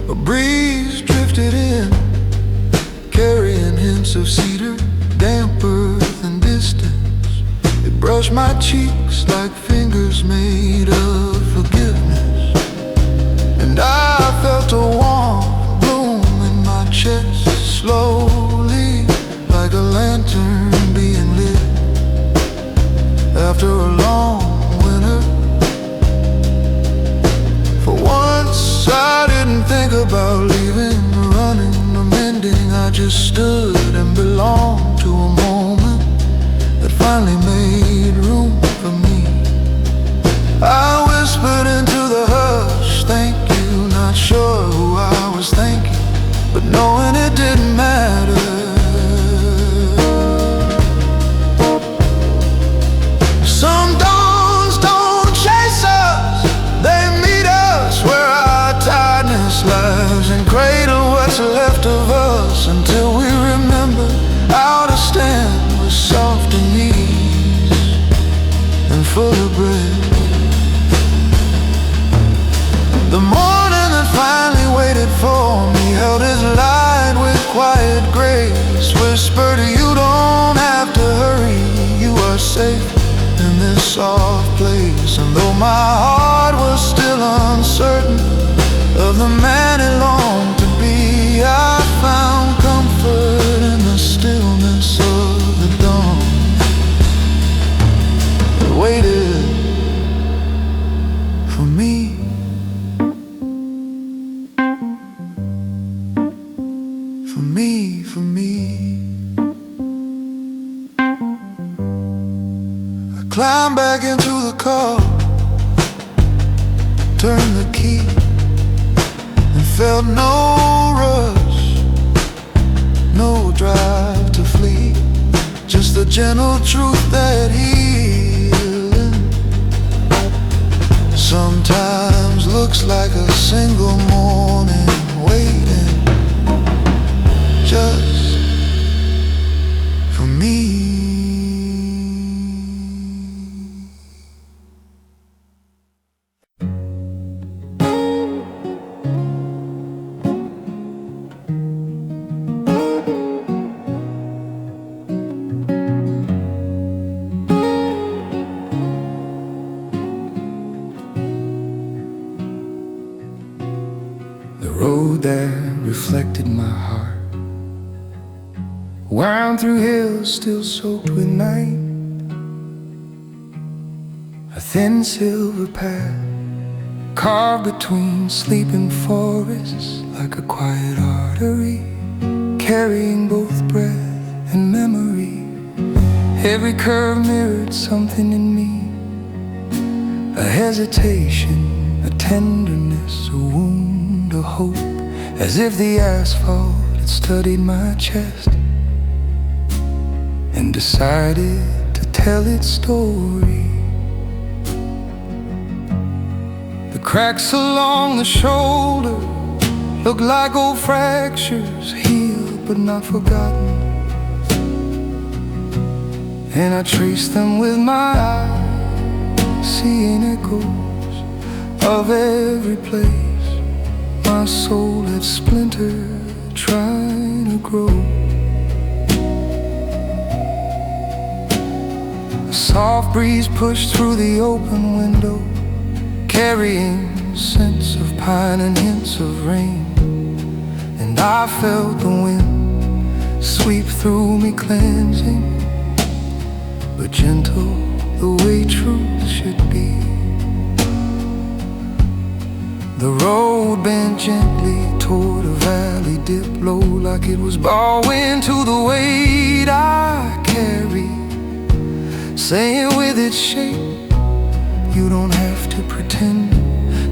A breeze drifted in, carrying hints of cedar, damp earth and distance. It brushed my cheeks like fingers made of forgiveness. And I felt a warm bloom in my chest, slowly, like a lantern being lit after a long winter. For once I didn't think about leaving, running, or mending. I just stood and belonged to a moment that finally made room for me. I whispered into the hush, thank you, not sure who I was thinking, but knowing it didn't held his light with quiet grace, whispered, you don't have to hurry, you are safe in this soft place. And though my heart was still uncertain of the man he longed to be, I found comfort in the stillness of the dawn. It waited for me. For me. I climbed back into the car, turned the key, and felt no rush, no drive to flee. Just the gentle truth that healing sometimes looks like a single morning waiting just for me. The road that reflected my heart wound through hills still soaked with night. A thin silver path carved between sleeping forests, like a quiet artery, carrying both breath and memory. Every curve mirrored something in me, a hesitation, a tenderness, a wound, a hope, as if the asphalt had studied my chest and decided to tell its story. The cracks along the shoulder look like old fractures, healed but not forgotten. And I trace them with my eyes, seeing echoes of every place my soul had splintered, trying to grow. A soft breeze pushed through the open window, carrying scents of pine and hints of rain. And I felt the wind sweep through me, cleansing, but gentle the way truth should be. The road bent gently toward a valley, dipped low like it was bowing to the weight I carried, saying with its shape, you don't have to pretend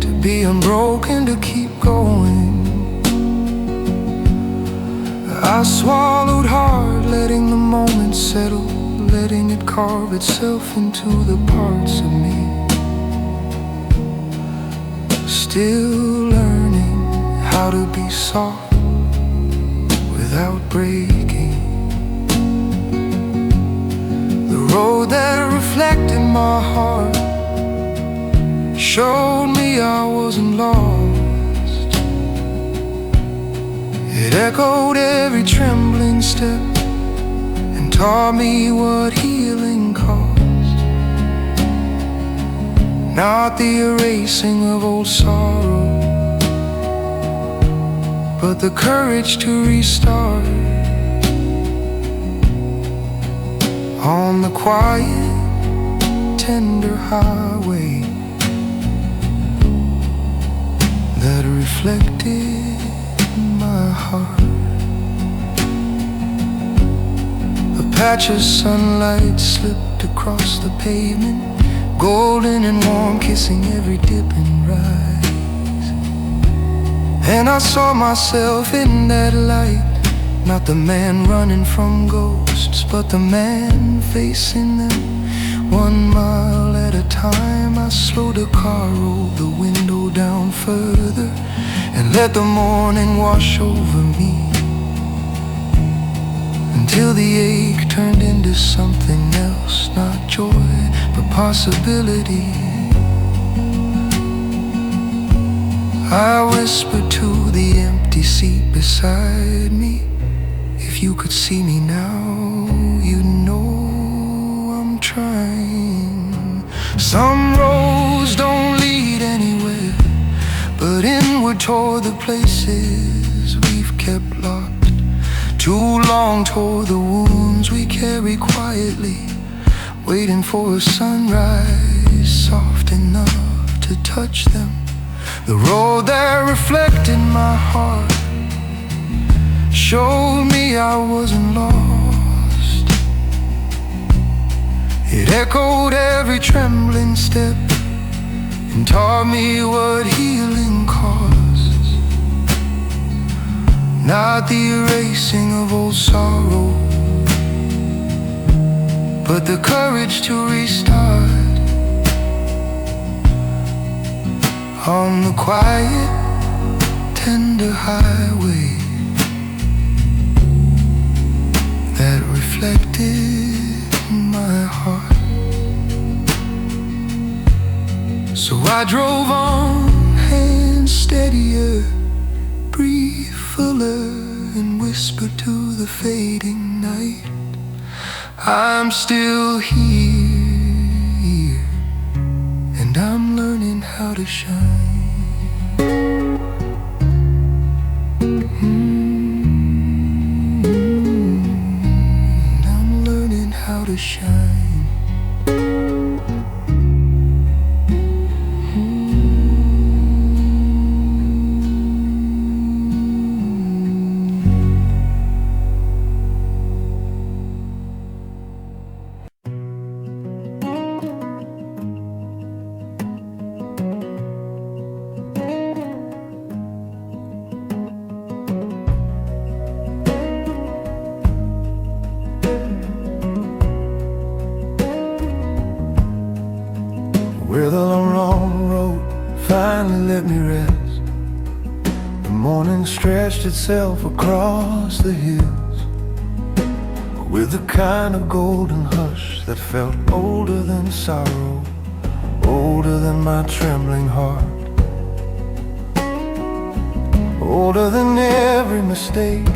to be unbroken to keep going. I swallowed hard, letting the moment settle, letting it carve itself into the parts of me. Still learning how to be soft without breaking. The road that reflected my heart showed me I wasn't lost. It echoed every trembling step and taught me what healing cost. Not the erasing of old sorrow, but the courage to restart on the quiet, tender highway that reflected my heart. A patch of sunlight slipped across the pavement, golden and warm, kissing every dip and rise. And I saw myself in that light, not the man running from ghosts, but the man facing them. 1 mile at a time, I slowed the car, rolled the window down further, and let the morning wash over me, until the ache turned into something else, not joy, but possibility. I whispered to the empty seat beside me, if you could see me now, you'd know I'm trying. Some roads don't lead anywhere, but inward toward the places we've kept locked. Too long toward the wounds we carry quietly, waiting for a sunrise soft enough to touch them. The road that reflected my heart showed me I wasn't lost. It echoed every trembling step and taught me what healing costs. Not the erasing of old sorrow, but the courage to restart on the quiet, tender highway that reflected my heart. So I drove on, hands steadier, breathe fuller, and whispered to the fading night, I'm still here, and I'm learning how to shine. I'm learning how to shine. Where the long road finally let me rest, the morning stretched itself across the hills with a kind of golden hush that felt older than sorrow, older than my trembling heart, older than every mistake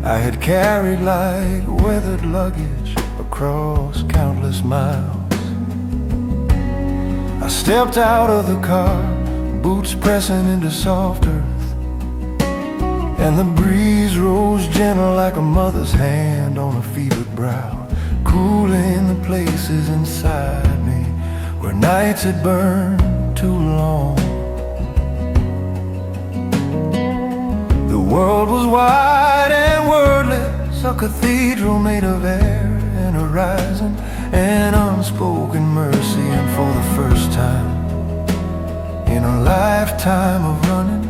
I had carried like weathered luggage across countless miles. I stepped out of the car, boots pressing into soft earth, and the breeze rose gentle like a mother's hand on a fevered brow, cooling the places inside me where nights had burned too long. The world was wide and wordless, a cathedral made of air and horizon and unspoken mercy. And for the first time in a lifetime of running,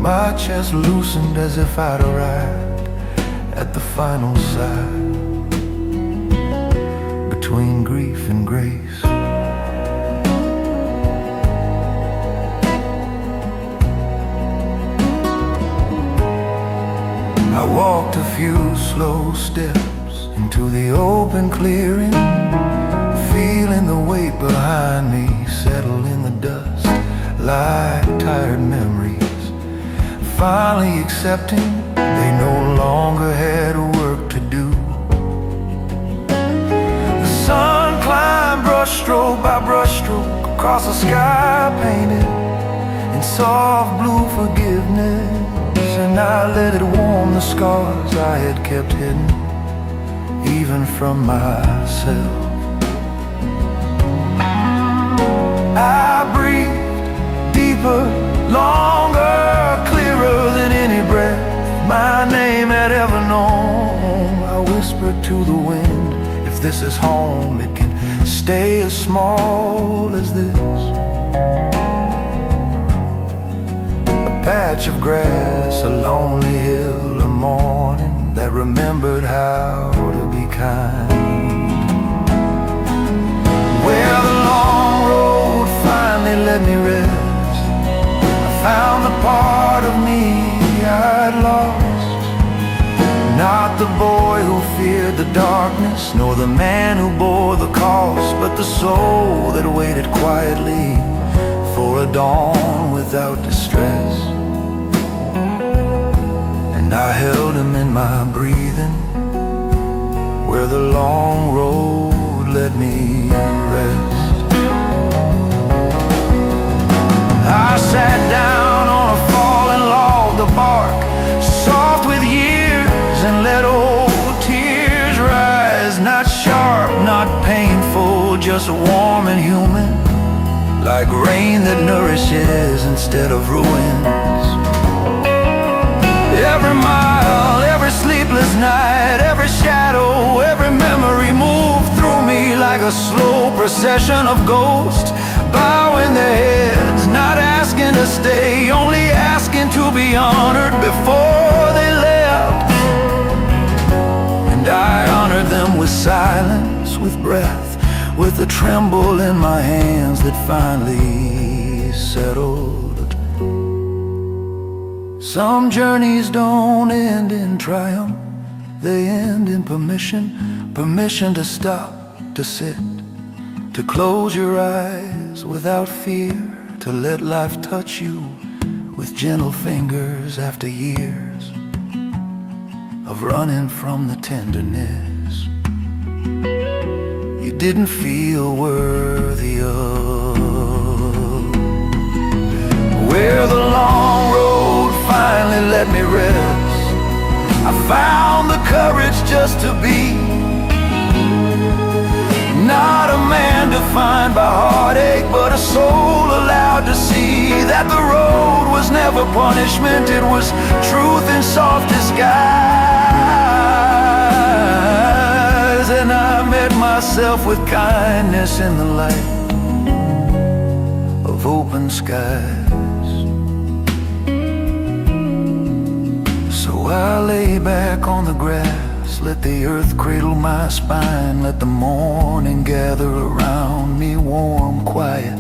my chest loosened as if I'd arrived at the final side between grief and grace. I walked a few slow steps into the open clearing, feeling the weight behind me settle in the dust like tired memories, finally accepting they no longer had work to do. The sun climbed brushstroke by brushstroke across a sky painted in soft blue forgiveness, and I let it warm the scars I had kept hidden even from myself. I breathed deeper, longer, clearer than any breath my name had ever known. I whispered to the wind, if this is home, it can stay as small as this. A patch of grass, a lonely hill, a morning that remembered how to be kind. Where the long road finally let me rest, I found the part of me I'd lost. Not the boy who feared the darkness, nor the man who bore the cost, but the soul that waited quietly for a a dawn without distress. And I held him in my breathing, where the long road led me rest. I sat down on a fallen log, the bark soft with years, and let old tears rise. Not sharp, not painful, just warm and human, like rain that nourishes instead of ruins. Every mile, every sleepless night, every shadow, every memory moved through me like a slow procession of ghosts, bowing their heads, not asking to stay, only asking to be honored before they left. And I honored them with silence, with breath, with a tremble in my hands that finally settled. Some journeys don't end in triumph, they end in permission. Permission to stop, to sit, to close your eyes without fear, to let life touch you with gentle fingers after years of running from the tenderness you didn't feel worthy of. Where the long road finally let me rest, I found the courage just to be, not a man defined by heartache, but a soul allowed to see that the road was never punishment, it was truth in soft disguise. And I met myself with kindness in the light of open skies. So I lay back on the grass, let the earth cradle my spine, let the morning gather around me, warm, quiet,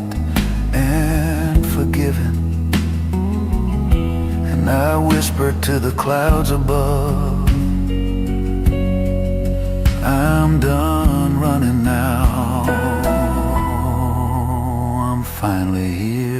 and forgiving. And I whispered to the clouds above, I'm done running now, I'm finally here.